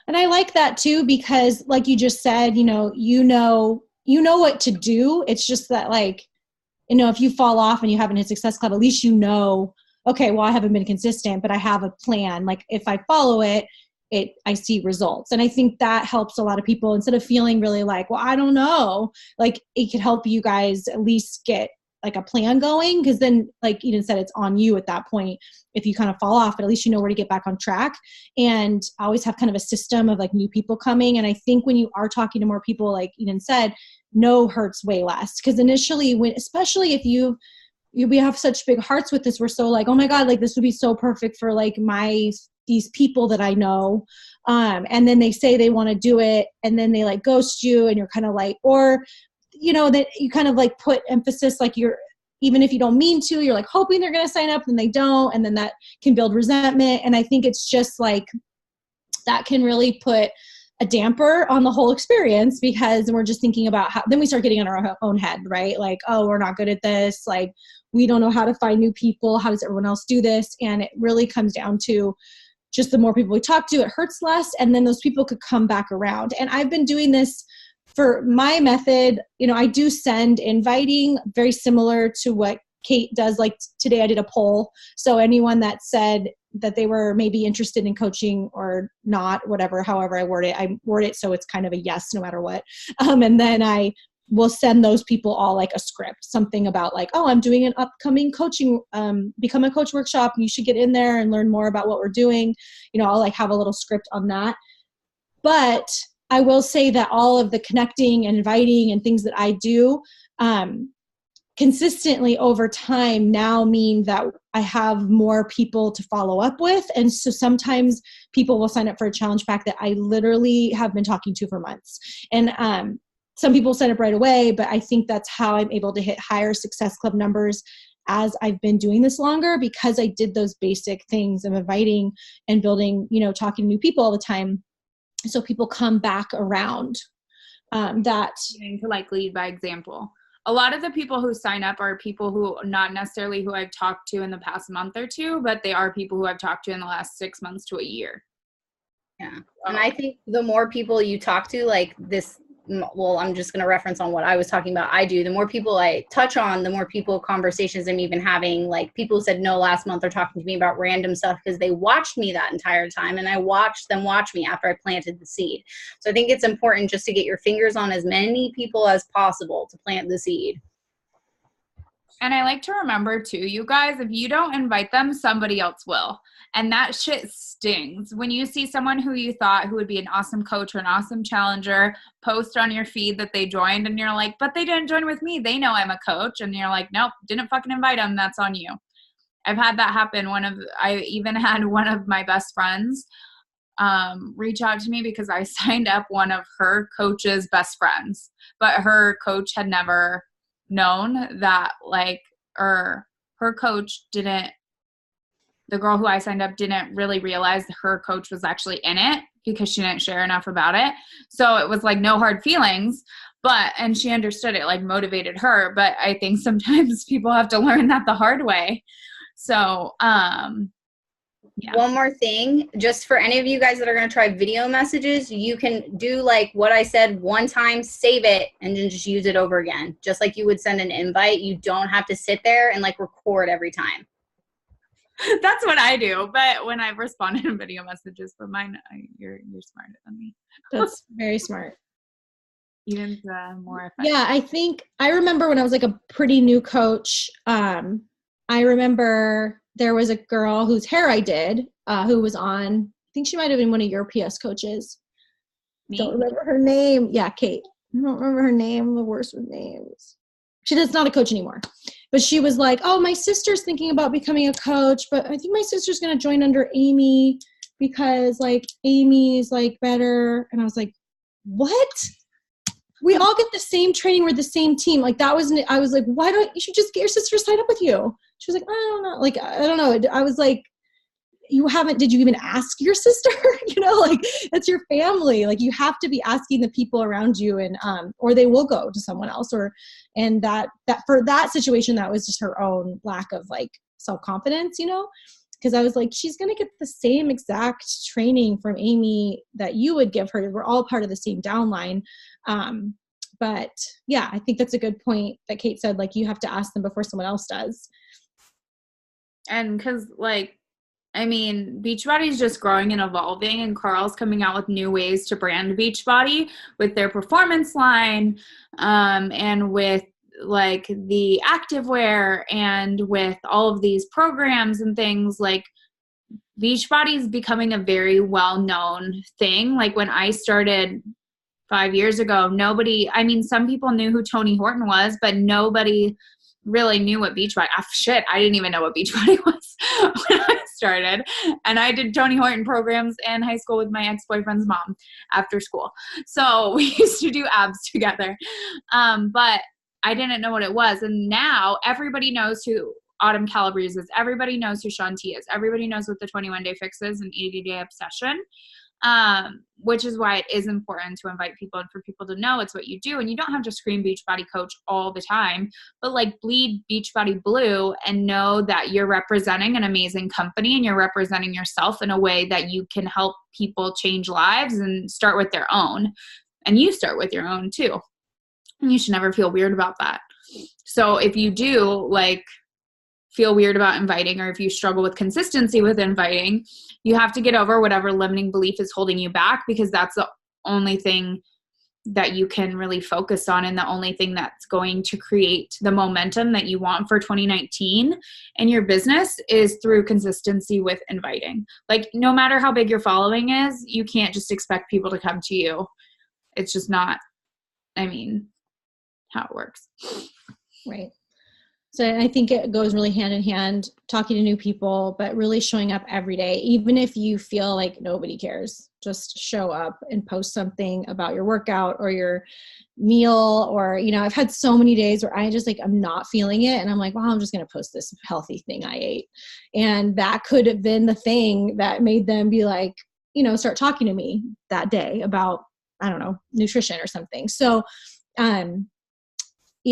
And I like that too, because like you just said, you know what to do. It's just that, like, you know, if you fall off and you haven't hit Success Club, at least you know, okay, well, I haven't been consistent, but I have a plan. Like, if I follow it, I see results. And I think that helps a lot of people, instead of feeling really like, well, I don't know, like, it could help you guys at least get like a plan going, because then, like Eden said, it's on you at that point if you kind of fall off, but at least you know where to get back on track. And I always have kind of a system of like new people coming. And I think when you are talking to more people, like Eden said, no hurts way less. Because initially, especially if we have such big hearts with this, we're so like, oh my God, like this would be so perfect for like these people that I know. And then they say they want to do it, and then they like ghost you, and you're kind of like, or, that you kind of like put emphasis, like even if you don't mean to, you're like hoping they're going to sign up and they don't. And then that can build resentment. And I think it's just like, that can really put a damper on the whole experience, because we're just thinking about then we start getting in our own head, right? Like, oh, we're not good at this. Like, we don't know how to find new people. How does everyone else do this? And it really comes down to just the more people we talk to, it hurts less. And then those people could come back around. And I've been doing this for my method. I do send inviting, very similar to what Kate does. Like today I did a poll. So anyone that said that they were maybe interested in coaching or not, whatever, however I word it so it's kind of a yes no matter what. And then I will send those people all like a script, something about like, oh, I'm doing an upcoming coaching, Become a Coach workshop. You should get in there and learn more about what we're doing. I'll like have a little script on that. But I will say that all of the connecting and inviting and things that I do consistently over time now mean that I have more people to follow up with. And so sometimes people will sign up for a challenge pack that I literally have been talking to for months. And some people sign up right away, but I think that's how I'm able to hit higher Success Club numbers as I've been doing this longer, because I did those basic things of inviting and building, talking to new people all the time. So people come back around to like lead by example. A lot of the people who sign up are people who not necessarily who I've talked to in the past month or two, but they are people who I've talked to in the last 6 months to a year. Yeah. And I think the more people you talk to, like this, well, I'm just going to reference on what I was talking about. The more people I touch on, the more conversations I'm even having. Like people who said no last month are talking to me about random stuff because they watched me that entire time, and I watched them watch me after I planted the seed. So I think it's important just to get your fingers on as many people as possible to plant the seed. And I like to remember too, you guys, if you don't invite them, somebody else will. And that shit stings. When you see someone who you thought who would be an awesome coach or an awesome challenger post on your feed that they joined, and you're like, but they didn't join with me. They know I'm a coach. And you're like, nope, didn't fucking invite them. That's on you. I've had that happen. I even had one of my best friends reach out to me because I signed up one of her coach's best friends, but her coach had never known that, her coach didn't, the girl who I signed up didn't really realize her coach was actually in it because she didn't share enough about it. So it was like no hard feelings, and she understood it, like motivated her. But I think sometimes people have to learn that the hard way. So, yeah. One more thing, just for any of you guys that are going to try video messages, you can do like what I said one time, save it, and then just use it over again. Just like you would send an invite. You don't have to sit there and like record every time. That's what I do. But when I've responded in video messages for mine, you're smarter than me. That's very smart. Even more effective. Yeah, I remember when I was like a pretty new coach, I remember there was a girl whose hair I did, who was on, I think she might have been one of your PS coaches. Me? Don't remember her name. Yeah, Kate. I don't remember her name. I'm the worst with names. She's not a coach anymore. But she was like, oh, my sister's thinking about becoming a coach, but I think my sister's going to join under Amy because like Amy's like better. And I was like, what? We all get the same training. We're the same team. Like I was like, why don't you should just get your sister to sign up with you? She was like, I don't know. Like, I don't know. I was like, did you even ask your sister? Like that's your family. Like you have to be asking the people around you, and, or they will go to someone else, and that for that situation, that was just her own lack of like self-confidence, because I was like, she's going to get the same exact training from Amy that you would give her. We're all part of the same downline. But yeah, I think that's a good point that Kate said, like, you have to ask them before someone else does. And because Beachbody is just growing and evolving, and Carl's coming out with new ways to brand Beachbody with their performance line, and with like the activewear and with all of these programs and things, like Beachbody is becoming a very well-known thing. Like when I started 5 years ago, some people knew who Tony Horton was, but nobody really knew what Beachbody. I didn't even know what Beachbody was when I started. And I did Tony Horton programs in high school with my ex-boyfriend's mom after school. So we used to do abs together. But I didn't know what it was. And now everybody knows who Autumn Calabrese is. Everybody knows who Shaun T is. Everybody knows what the 21-day fix is and 80-day obsession. Which is why it is important to invite people and for people to know it's what you do. And you don't have to scream Beachbody coach all the time, but like bleed Beachbody blue and know that you're representing an amazing company and you're representing yourself in a way that you can help people change lives and start with their own. And you start with your own too. And you should never feel weird about that. So if you do feel weird about inviting, or if you struggle with consistency with inviting, you have to get over whatever limiting belief is holding you back, because that's the only thing that you can really focus on and the only thing that's going to create the momentum that you want for 2019 in your business is through consistency with inviting. Like no matter how big your following is, you can't just expect people to come to you. It's just not, how it works. Right. So I think it goes really hand in hand, talking to new people, but really showing up every day, even if you feel like nobody cares. Just show up and post something about your workout or your meal, or, I've had so many days where I just I'm not feeling it. And I'm like, well, I'm just going to post this healthy thing I ate. And that could have been the thing that made them be like, start talking to me that day about, I don't know, nutrition or something. So,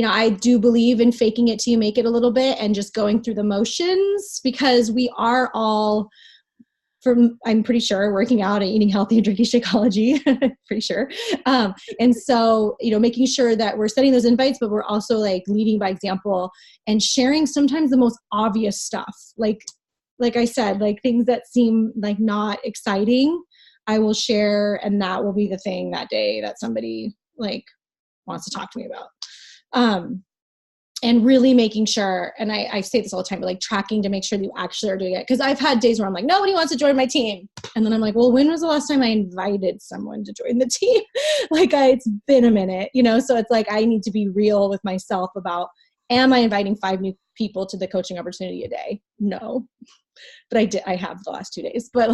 I do believe in faking it till you make it a little bit and just going through the motions, because we are all, I'm pretty sure, working out and eating healthy and drinking Shakeology, pretty sure. And so, making sure that we're setting those invites, but we're also leading by example and sharing sometimes the most obvious stuff. Like I said, things that seem not exciting, I will share, and that will be the thing that day that somebody wants to talk to me about. And really making sure, and I say this all the time, but tracking to make sure that you actually are doing it. Cause I've had days where I'm like, nobody wants to join my team. And then I'm like, well, when was the last time I invited someone to join the team? It's been a minute, so it's I need to be real with myself about, am I inviting 5 new people to the coaching opportunity a day? No, but I have the last 2 days, but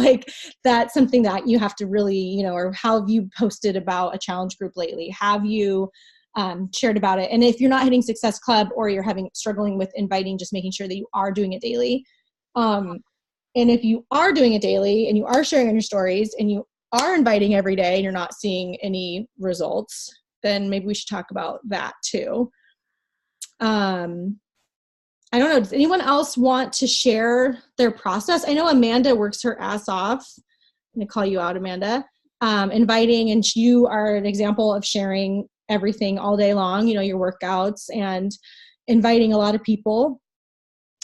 that's something that you have to really, or how have you posted about a challenge group lately? Have you shared about it? And if you're not hitting Success Club or you're struggling with inviting, just making sure that you are doing it daily. And if you are doing it daily and you are sharing on your stories and you are inviting every day and you're not seeing any results, then maybe we should talk about that too. I don't know. Does anyone else want to share their process? I know Amanda works her ass off. I'm going to call you out, Amanda. Inviting, and you are an example of sharing everything all day long, your workouts, and inviting a lot of people.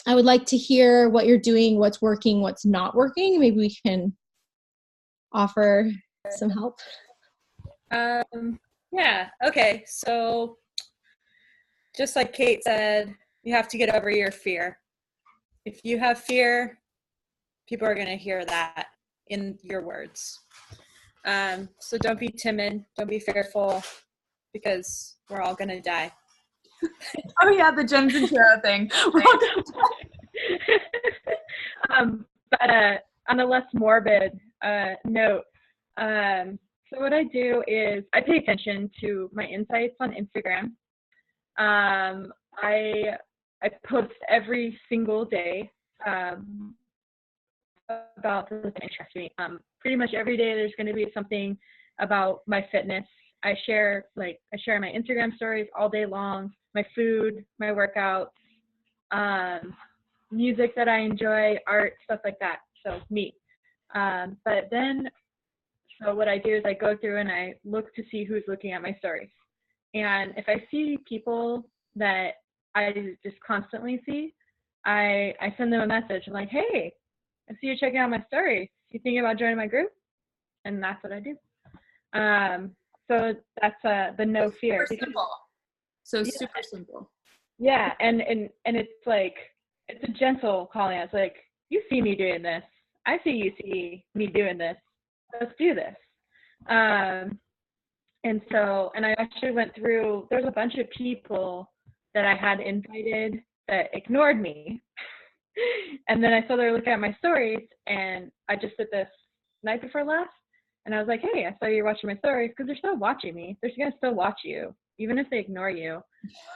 I would like to hear what you're doing, what's working, what's not working. Maybe we can offer some help. Yeah. Okay. So just like Kate said, you have to get over your fear. If you have fear, people are going to hear that in your words. So don't be timid. Don't be fearful, because we're all going to die. Oh yeah, the Gems and Tarot thing. We're all gonna die. But on a less morbid note, so what I do is I pay attention to my insights on Instagram. I post every single day about the that interests me. Pretty much every day there's going to be something about my fitness. I share my Instagram stories all day long, my food, my workouts, music that I enjoy, art, stuff like that. So me. But then, so what I do is I go through and I look to see who's looking at my stories. And if I see people that I just constantly see, I send them a message. I'm like, hey, I see you're checking out my stories. You thinking about joining my group? And that's what I do. So that's the no fear. Super simple. So yeah. Super simple. Yeah, and it's like, it's a gentle calling. It's like, you see me doing this. I see you see me doing this. Let's do this. And so, and I actually went through, there's a bunch of people that I had invited that ignored me. And then I saw they were looking at my stories, and I just did this night before last. And I was like, hey, I saw you're watching my stories, because they're still watching me. They're going to still watch you, even if they ignore you.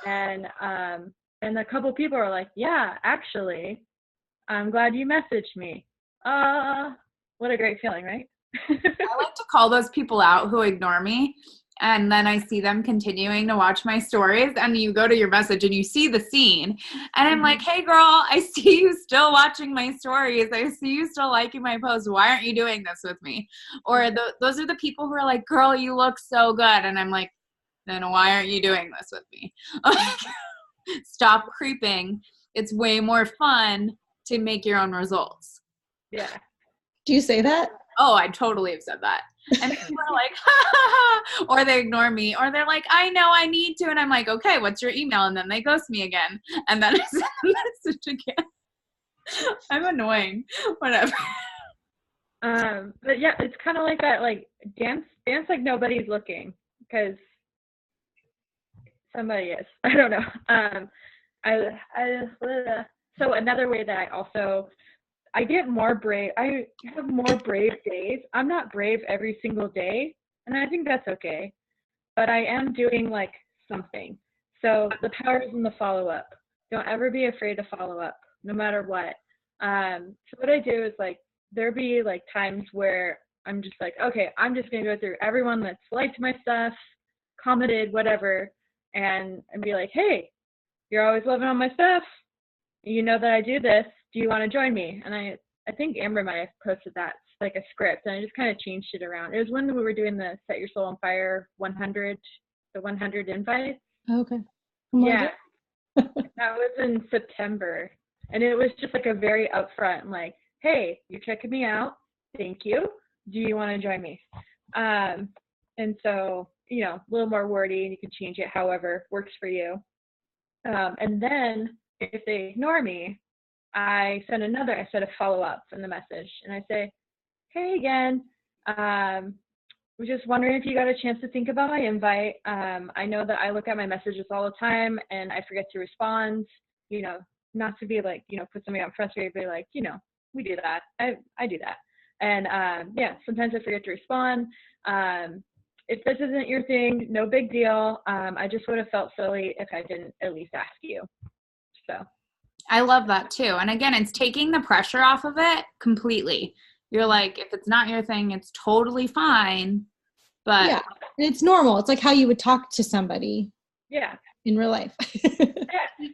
And a couple people are like, yeah, actually, I'm glad you messaged me. What a great feeling, right? I like to call those people out who ignore me, and then I see them continuing to watch my stories, and you go to your message and you see the scene, and I'm like, hey girl, I see you still watching my stories. I see you still liking my posts. Why aren't you doing this with me? Or those are the people who are like, girl, you look so good. And I'm like, then why aren't you doing this with me? Stop creeping. It's way more fun to make your own results. Yeah. Do you say that? Oh, I totally have said that. And people are like, ha, ha, ha, or they ignore me, or they're like, I know I need to. And I'm like, okay, what's your email? And then they ghost me again. And then I send a message again. I'm annoying. Whatever. But yeah, it's kind of like that, like dance like nobody's looking, because somebody is. I don't know. So another way that I get more brave. I have more brave days. I'm not brave every single day, and I think that's okay. But I am doing like something. So the power is in the follow-up. Don't ever be afraid to follow up, no matter what. So what I do is like, there be like times where I'm just like, okay, I'm just gonna go through everyone that's liked my stuff, commented, whatever, and be like, hey, you're always loving on my stuff. You know that I do this. Do you want to join me? And I think Amber might have posted that, like a script, and I just kind of changed it around. It was when we were doing the Set Your Soul on Fire 100, the 100 invites. Okay. Yeah. That was in September. And it was just like a very upfront, like, hey, you're checking me out. Thank you. Do you want to join me? And so, you know, a little more wordy, and you can change it however works for you. And then if they ignore me, I send a follow-up in the message, and I say, hey again, was just wondering if you got a chance to think about my invite. I know that I look at my messages all the time and I forget to respond, you know, not to be like, you know, put somebody out frustrated, but like, you know, we do that. I do that. And yeah, sometimes I forget to respond. If this isn't your thing, no big deal. I just would have felt silly if I didn't at least ask you. So. I love that too. And again, it's taking the pressure off of it completely. You're like, if it's not your thing, it's totally fine. But yeah, it's normal. It's like how you would talk to somebody. Yeah. In real life.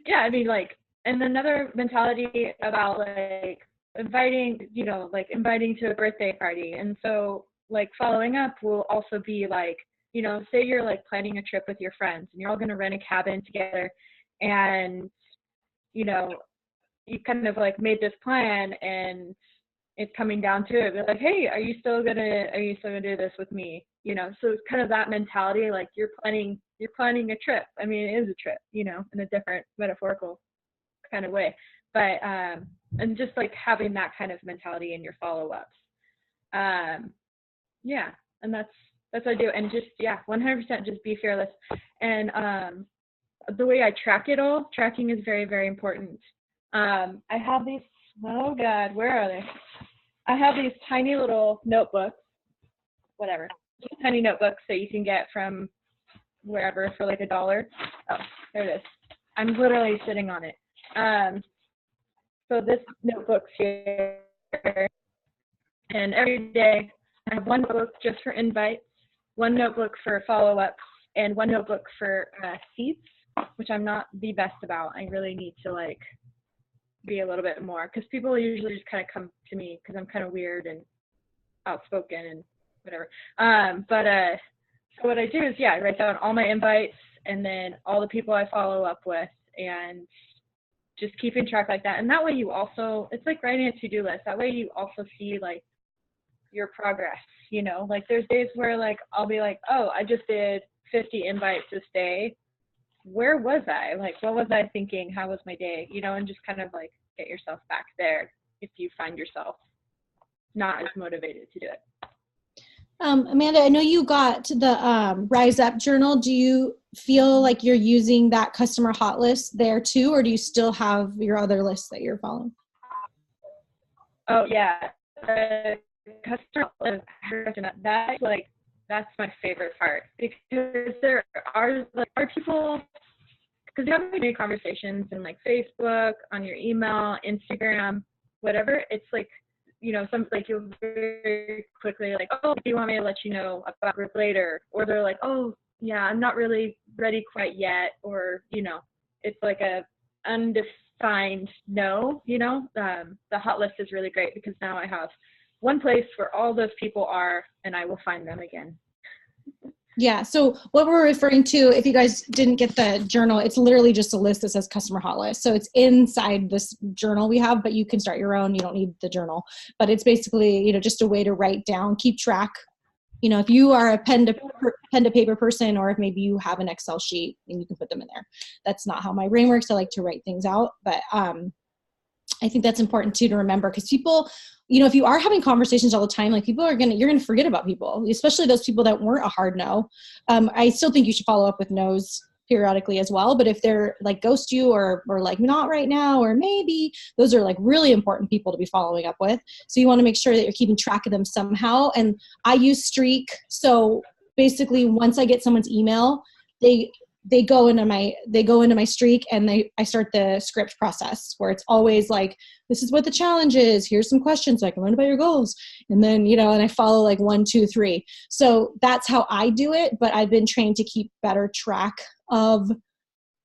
Yeah. I mean, like, and another mentality about like inviting to a birthday party. And so like following up will also be like, you know, say you're like planning a trip with your friends and you're all going to rent a cabin together, and you know, you kind of like made this plan and it's coming down to it. But like, hey, are you still gonna do this with me? You know, so it's kind of that mentality, like you're planning a trip. I mean, it is a trip, you know, in a different metaphorical kind of way. But and just like having that kind of mentality in your follow-ups. Yeah, and that's what I do. And just 100% just be fearless. And the way I track it all, tracking is very, very important. I have these, oh God, where are they? I have these tiny little notebooks, whatever, tiny notebooks that you can get from wherever for like $1. Oh, there it is. I'm literally sitting on it. So this notebook's here, and every day I have one notebook just for invites, one notebook for follow-ups, and one notebook for seats, which I'm not the best about. I really need to like be a little bit more, because people usually just kind of come to me because I'm kind of weird and outspoken and whatever. So what I do is, I write down all my invites and then all the people I follow up with, and just keeping track like that. And that way you also, it's like writing a to-do list. That way you also see like your progress, you know, like there's days where like I'll be like, oh, I just did 50 invites this day. where was I? Like, what was I thinking? How was my day? You know, and just kind of like get yourself back there if you find yourself not as motivated to do it. Amanda, I know you got the Rise Up journal. Do you feel like you're using that customer hot list there too, or do you still have your other lists that you're following? Oh yeah, customer list, that's my favorite part, because there are people, because you have many conversations in like Facebook, on your email, Instagram, whatever. It's like, you know, some like you'll very quickly like, oh, do you want me to let you know about group later? Or they're like, oh yeah, I'm not really ready quite yet. Or, you know, it's like a undefined no, you know. The hot list is really great because now I have one place where all those people are and I will find them again. Yeah. So what we're referring to, if you guys didn't get the journal, it's literally just a list that says customer hot list. So it's inside this journal we have, but you can start your own. You don't need the journal, but it's basically, you know, just a way to write down, keep track. You know, if you are a pen to paper person, or if maybe you have an Excel sheet and you can put them in there. That's not how my brain works. I like to write things out, but I think that's important too to remember, because people, you know, if you are having conversations all the time, like you're going to forget about people, especially those people that weren't a hard no. I still think you should follow up with no's periodically as well. But if they're like ghost you or like not right now, or maybe, those are like really important people to be following up with. So you want to make sure that you're keeping track of them somehow. And I use Streak. So basically once I get someone's email, they go into my Streak, and I start the script process where it's always like, this is what the challenge is. Here's some questions so I can learn about your goals. And then, you know, and I follow like 1, 2, 3. So that's how I do it. But I've been trained to keep better track of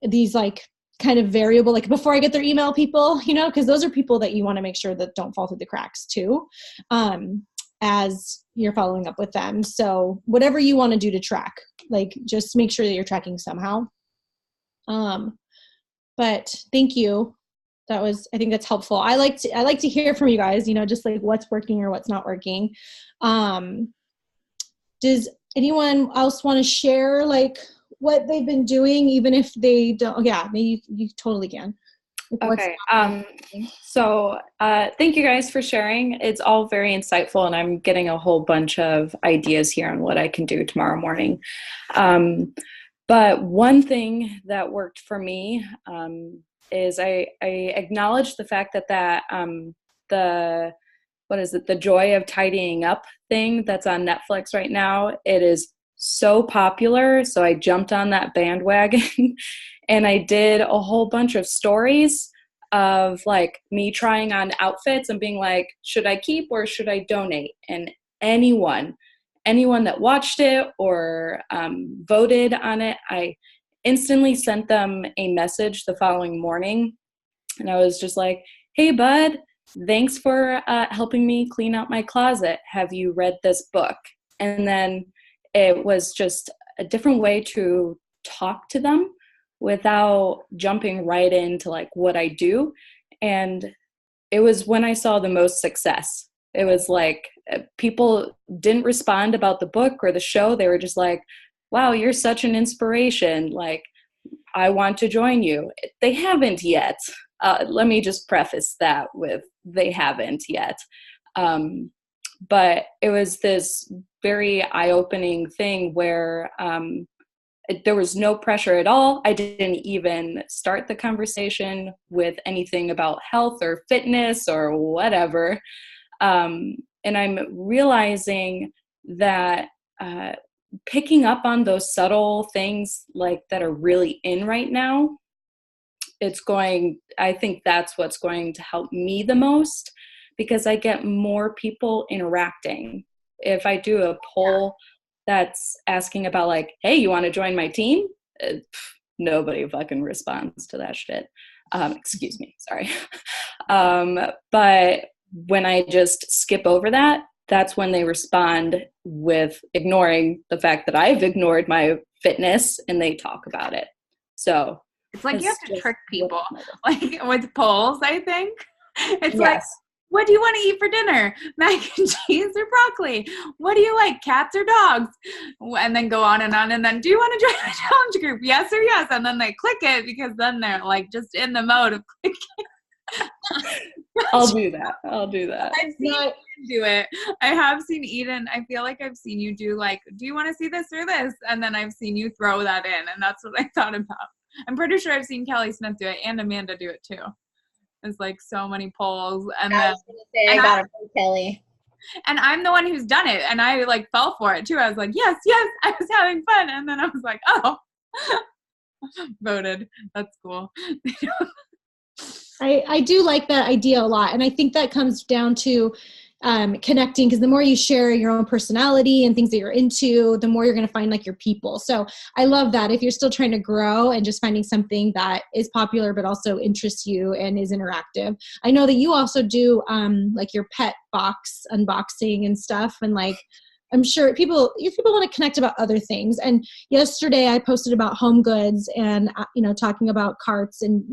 these like kind of variable, like before I get their email people, you know, because those are people that you want to make sure that don't fall through the cracks too, as you're following up with them. So whatever you want to do to track, like just make sure that you're tracking somehow. But thank you. I think that's helpful. I like to hear from you guys, you know, just like what's working or what's not working. Does anyone else want to share like what they've been doing, even if they don't? Yeah, maybe you totally can. Okay. So thank you guys for sharing. It's all very insightful, and I'm getting a whole bunch of ideas here on what I can do tomorrow morning. But one thing that worked for me is I acknowledged the fact that the Joy of Tidying Up thing that's on Netflix right now, it is so popular. So I jumped on that bandwagon and I did a whole bunch of stories of like me trying on outfits and being like, should I keep or should I donate? And anyone that watched it or voted on it, I instantly sent them a message the following morning. And I was just like, hey, bud, thanks for helping me clean out my closet. Have you read this book? And then it was just a different way to talk to them without jumping right into like what I do. And it was when I saw the most success. It was like people didn't respond about the book or the show. They were just like, wow, you're such an inspiration. Like, I want to join you. They haven't yet. Let me just preface that with they haven't yet. But it was this very eye-opening thing where there was no pressure at all. I didn't even start the conversation with anything about health or fitness or whatever. And I'm realizing that picking up on those subtle things like that are really in right now, I think that's what's going to help me the most, because I get more people interacting. If I do a poll that's asking about like, hey, you want to join my team? Nobody fucking responds to that shit. Excuse me, sorry. But when I just skip over that, that's when they respond with ignoring the fact that I've ignored my fitness, and they talk about it. So it's like you have to trick people, like with polls, I think. It's yes. what do you want to eat for dinner? Mac and cheese or broccoli? What do you like, cats or dogs? And then go on. And then, do you want to join a challenge group? Yes or yes. And then they click it because then they're like just in the mode of clicking. I'll do that. I've seen Eden do it. I have seen Eden. I feel like I've seen you do like, do you want to see this or this? And then I've seen you throw that in. And that's what I thought about. I'm pretty sure I've seen Kelly Smith do it and Amanda do it too. It's like so many polls. And I then was gonna say, I got it from Kelly. and I'm the one who's done it. And I like fell for it too. I was like, yes, I was having fun. And then I was like, oh, voted. That's cool. I do like that idea a lot. And I think that comes down to connecting, because the more you share your own personality and things that you're into, the more you're going to find like your people. So I love that. If you're still trying to grow and just finding something that is popular, but also interests you and is interactive. I know that you also do like your pet box unboxing and stuff. And like, I'm sure if people want to connect about other things. And yesterday I posted about home goods and, talking about carts, and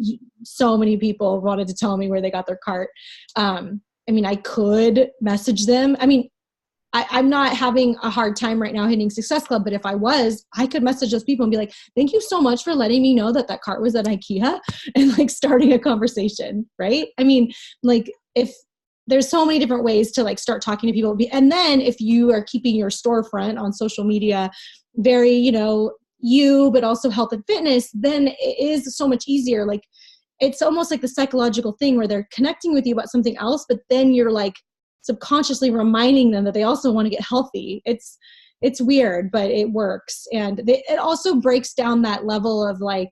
so many people wanted to tell me where they got their cart. I could message them. I'm not having a hard time right now hitting Success Club, but if I was, I could message those people and be like, thank you so much for letting me know that cart was at IKEA, and like starting a conversation, right? If there's so many different ways to like start talking to people. And then if you are keeping your storefront on social media very, you, but also health and fitness, then it is so much easier. Like, it's almost like the psychological thing where they're connecting with you about something else, but then you're like subconsciously reminding them that they also want to get healthy. It's weird, but it works. And it also breaks down that level of like,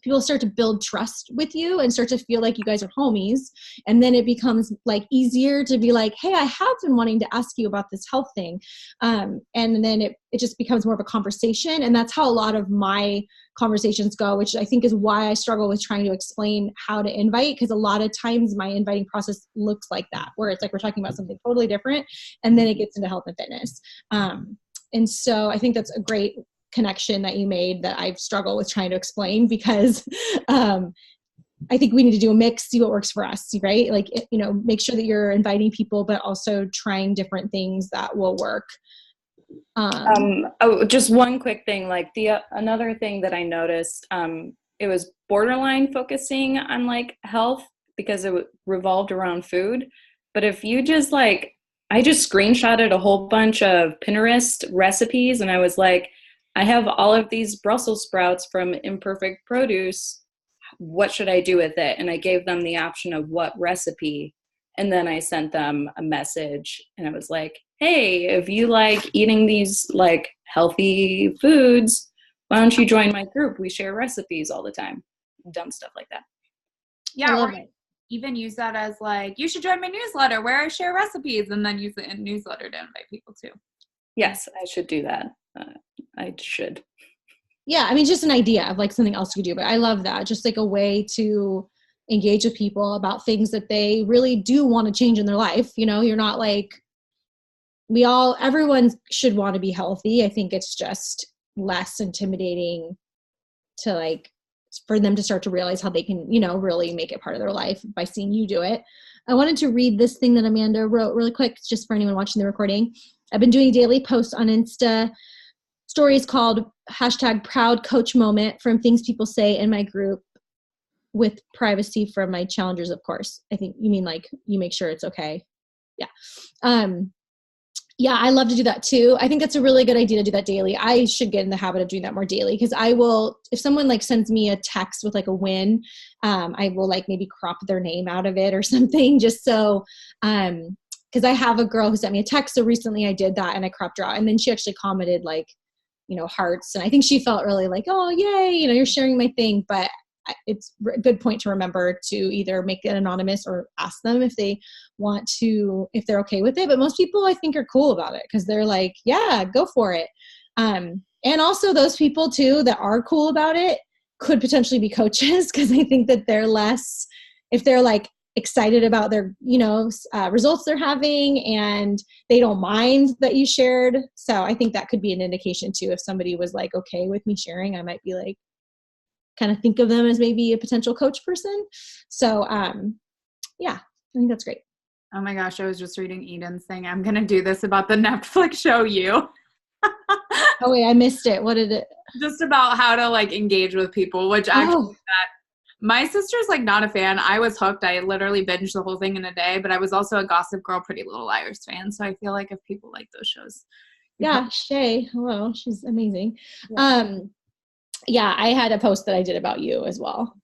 people start to build trust with you and start to feel like you guys are homies. And then it becomes like easier to be like, hey, I have been wanting to ask you about this health thing. And then it just becomes more of a conversation. And that's how a lot of my conversations go, which I think is why I struggle with trying to explain how to invite. Because a lot of times my inviting process looks like that, where it's like we're talking about something totally different, and then it gets into health and fitness. And so I think that's a great connection that you made that I've struggled with trying to explain, because I think we need to do a mix, see what works for us, right? Like, make sure that you're inviting people, but also trying different things that will work. Just one quick thing, like another thing that I noticed, it was borderline focusing on like health because it revolved around food. But if you just like, I just screenshotted a whole bunch of Pinterest recipes, and I was like, I have all of these Brussels sprouts from Imperfect Produce. What should I do with it? And I gave them the option of what recipe. And then I sent them a message, and I was like, hey, if you like eating these like healthy foods, why don't you join my group? We share recipes all the time. Dumb stuff like that. Yeah. Or even use that as like, you should join my newsletter where I share recipes, and then use it in newsletter to invite people too. Yes, I should do that. I should. Yeah, just an idea of like something else you could do. But I love that. Just like a way to engage with people about things that they really do want to change in their life. You're not like, everyone should want to be healthy. I think it's just less intimidating to like, for them to start to realize how they can, really make it part of their life by seeing you do it. I wanted to read this thing that Amanda wrote really quick, just for anyone watching the recording. I've been doing daily posts on Insta stories called #ProudCoachMoment from things people say in my group, with privacy from my challengers, of course. I think you mean like you make sure it's okay. Yeah. Yeah, I love to do that too. I think that's a really good idea to do that daily. I should get in the habit of doing that more daily, because I will, if someone like sends me a text with like a win, I will like maybe crop their name out of it or something, just so, because I have a girl who sent me a text. So recently I did that and I cropped her out, and then she actually commented like, hearts. And I think she felt really like, oh, yay, you're sharing my thing. But it's a good point to remember to either make it anonymous or ask them if they want to, if they're okay with it. But most people I think are cool about it, because they're like, yeah, go for it. And also those people too that are cool about it could potentially be coaches, because I think that they're less, if they're like excited about their, results they're having, and they don't mind that you shared. So I think that could be an indication too. If somebody was like, okay with me sharing, I might be like, kind of think of them as maybe a potential coach person. So, yeah, I think that's great. Oh my gosh, I was just reading Eden's thing. I'm going to do this about the Netflix show You. Oh wait, I missed it. What did it? Just about how to like engage with people, which actually my sister's like not a fan. I was hooked. I literally binged the whole thing in a day, but I was also a Gossip Girl, Pretty Little Liars fan. So I feel like if people like those shows. Yeah, Shay. Hello. She's amazing. Yeah. Yeah, I had a post that I did about you as well.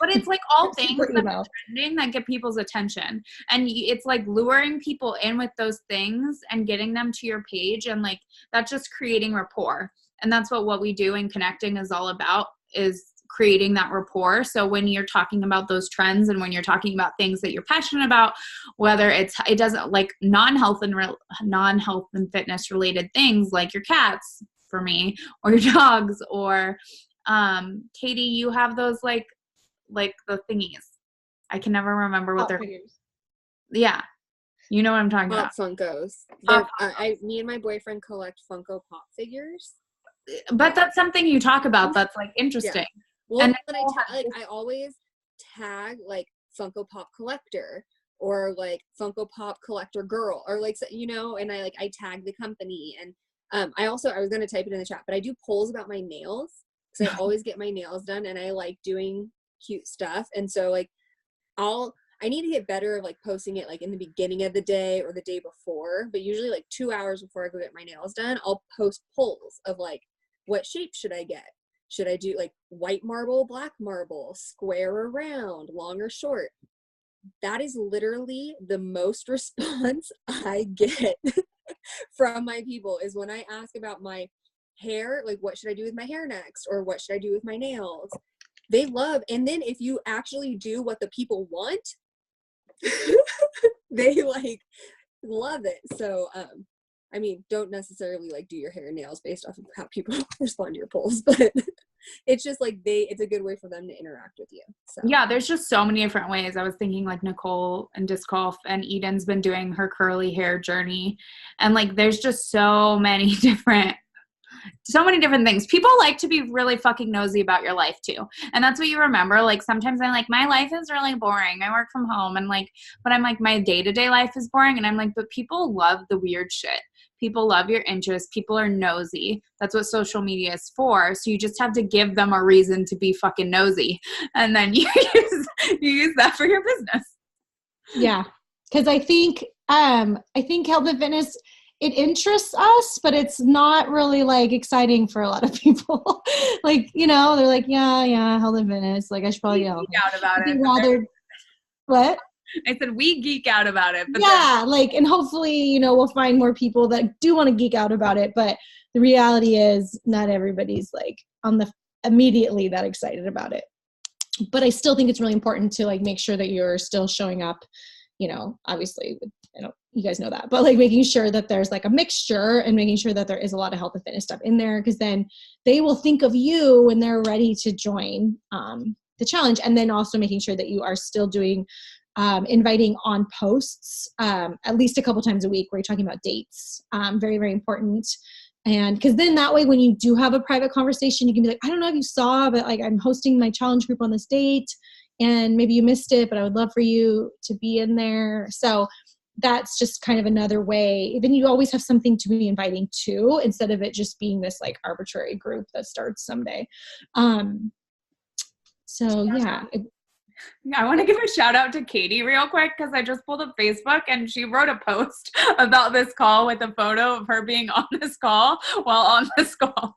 But it's like all things Super that emo. are trending that get people's attention. And it's like luring people in with those things and getting them to your page. And like, that's just creating rapport. And that's what we do in connecting is all about, is creating that rapport. So when you're talking about those trends and when you're talking about things that you're passionate about, whether it doesn't like non-health and fitness related things like your cats for me, or your dogs, or Katie, you have those like the thingies. I can never remember what they're. Yeah, you know what I'm talking about. Funkos. Me and my boyfriend collect Funko Pop figures. But that's something you talk about that's like interesting. Yeah. Well, and but I always tag like Funko Pop collector or like Funko Pop collector girl or like, you know, and I tag the company. And I was going to type it in the chat, but I do polls about my nails because I always get my nails done and I like doing cute stuff. And so like I need to get better at like posting it like in the beginning of the day or the day before, but usually like 2 hours before I go get my nails done, I'll post polls of like, what shape should I get? Should I do like white marble, black marble, square or round, long or short? That is literally the most response I get from my people is when I ask about my hair, like what should I do with my hair next? Or what should I do with my nails? They love, and then if you actually do what the people want, they like love it. So, I mean, don't necessarily like do your hair and nails based off of how people respond to your polls, but it's just like it's a good way for them to interact with you. So yeah, there's just so many different ways. I was thinking like Nicole and Disc Golf, and Eden's been doing her curly hair journey, and like there's just so many different things. People like to be really fucking nosy about your life too. And that's what you remember. Like sometimes I'm like, my life is really boring. I work from home and like, but I'm like, my day-to-day life is boring. And I'm like, but people love the weird shit. People love your interests. People are nosy. That's what social media is for. So you just have to give them a reason to be fucking nosy. And then you use that for your business. Yeah. Cause I think health and fitness, it interests us, but it's not really like exciting for a lot of people. Like, you know, they're like, yeah, health and fitness. Like I should probably geek out about it. What? I said we geek out about it. But yeah, like, and hopefully, you know, we'll find more people that do want to geek out about it. But the reality is not everybody's like immediately that excited about it. But I still think it's really important to like make sure that you're still showing up, you know, obviously, you guys know that, but like making sure that there's like a mixture and making sure that there is a lot of health and fitness stuff in there, because then they will think of you when they're ready to join the challenge. And then also making sure that you are still doing inviting on posts at least a couple times a week where you're talking about dates. Very, very important. And because then that way, when you do have a private conversation, you can be like, I don't know if you saw, but like I'm hosting my challenge group on this date and maybe you missed it, but I would love for you to be in there. So that's just kind of another way. Then you always have something to be inviting to, instead of it just being this like arbitrary group that starts someday. So yeah. I want to give a shout out to Katie real quick, because I just pulled up Facebook and she wrote a post about this call with a photo of her being on this call while on this call.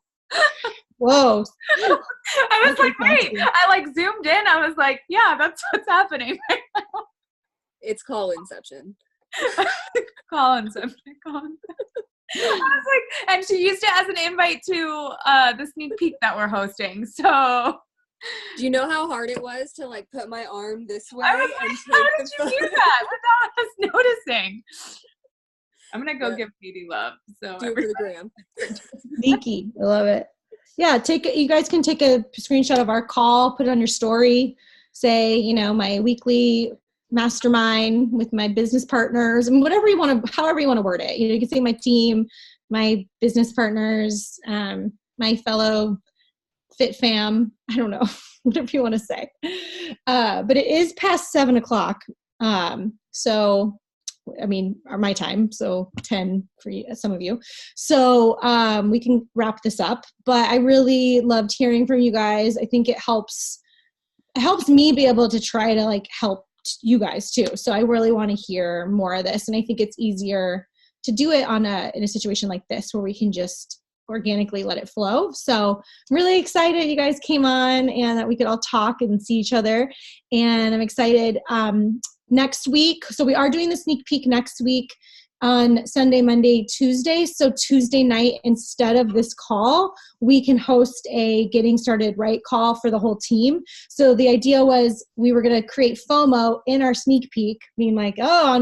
Whoa. I was like, wait, I like zoomed in. I was like, yeah, that's what's happening right now. It's call inception. Call inception. I was like, and she used it as an invite to the sneak peek that we're hosting. So do you know how hard it was to like put my arm this way? I was like, how did you do that without us noticing? I'm gonna go give Katie love. So do it for the gram. Sneaky. I love it. Yeah, you guys can take a screenshot of our call, put it on your story, say, you know, my weekly mastermind with my business partners, and whatever you want to, however you want to word it. You know, you can say my team, my business partners, my fellow fit fam. I don't know, whatever you want to say. But it is past 7:00. So I mean, are my time, so 10 for you, some of you. So we can wrap this up. But I really loved hearing from you guys. I think it helps me be able to try to like help you guys too. So I really want to hear more of this, and I think it's easier to do it in a situation like this where we can just organically let it flow. So I'm really excited you guys came on and that we could all talk and see each other. And I'm excited next week. So we are doing the sneak peek next week on Sunday, Monday, Tuesday. So Tuesday night, instead of this call, we can host a Getting Started Right call for the whole team. So the idea was we were going to create FOMO in our sneak peek, being like, oh,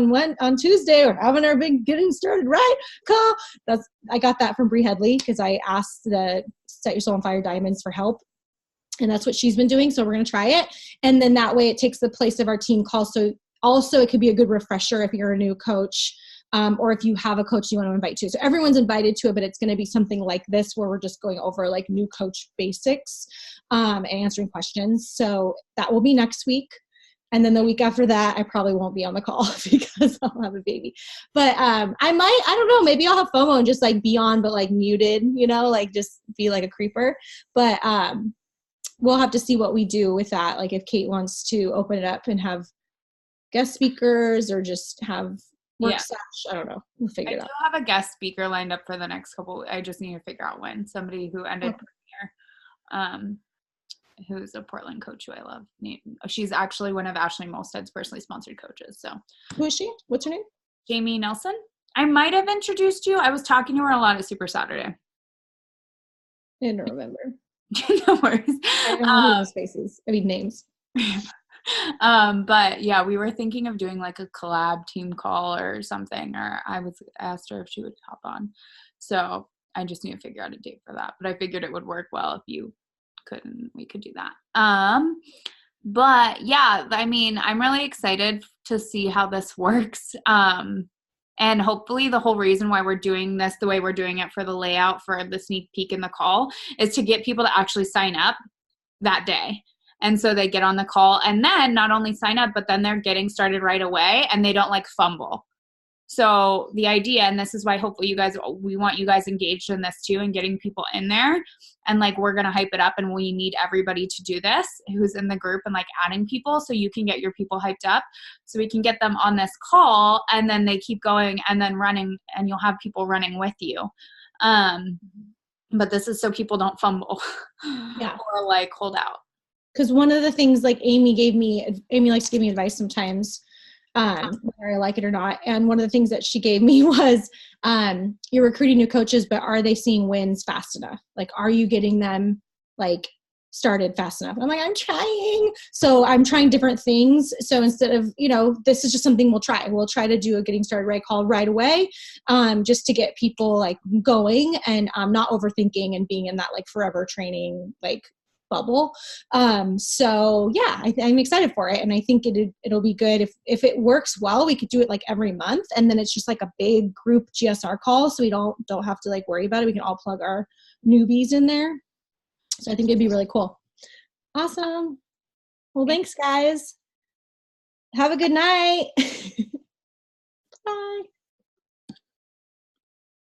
on Tuesday we're having our big Getting Started Right call. I got that from Bree Headley because I asked the Set Your Soul on Fire Diamonds for help. And that's what she's been doing. So we're going to try it. And then that way it takes the place of our team call. So also it could be a good refresher if you're a new coach. Or if you have a coach you want to invite to. So everyone's invited to it, but it's going to be something like this where we're just going over like new coach basics and answering questions. So that will be next week. And then the week after that, I probably won't be on the call because I'll have a baby. But I don't know, maybe I'll have FOMO and just like be on, but like muted, like just be like a creeper. But we'll have to see what we do with that. Like if Kate wants to open it up and have guest speakers or just have I don't know. We'll figure it out. I have a guest speaker lined up for the next couple. I just need to figure out when. Somebody who ended Premier, who's a Portland coach who I love. She's actually one of Ashley Molsted's personally sponsored coaches. So who is she? What's her name? Jamie Nelson. I might have introduced you. I was talking to her a lot at Super Saturday. I don't remember. No worries. I don't know faces. I mean names. But yeah, we were thinking of doing like a collab team call or something, or I asked her if she would hop on. So I just need to figure out a date for that. But I figured it would work well if you couldn't, we could do that. But yeah, I mean, I'm really excited to see how this works. And hopefully the whole reason why we're doing this the way we're doing it for the layout for the sneak peek in the call is to get people to actually sign up that day. And so they get on the call and then not only sign up, but then they're getting started right away and they don't like fumble. So the idea, and this is why hopefully we want you guys engaged in this too and getting people in there, and like we're going to hype it up and we need everybody to do this who's in the group and like adding people so you can get your people hyped up so we can get them on this call and then they keep going and then running and you'll have people running with you. But this is so people don't fumble or like hold out. Because one of the things like Amy likes to give me advice sometimes, whether I like it or not. And one of the things that she gave me was, you're recruiting new coaches, but are they seeing wins fast enough? Like, are you getting them like started fast enough? And I'm like, I'm trying. So I'm trying different things. So instead of, this is just something we'll try. We'll try to do a Getting Started Right call right away, just to get people like going and not overthinking and being in that like forever training, like bubble. So yeah, I'm excited for it. And I think it'll be good. If it works well, we could do it like every month. And then it's just like a big group GSR call. So we don't have to like worry about it. We can all plug our newbies in there. So I think it'd be really cool. Awesome. Well, thanks guys. Have a good night. Bye.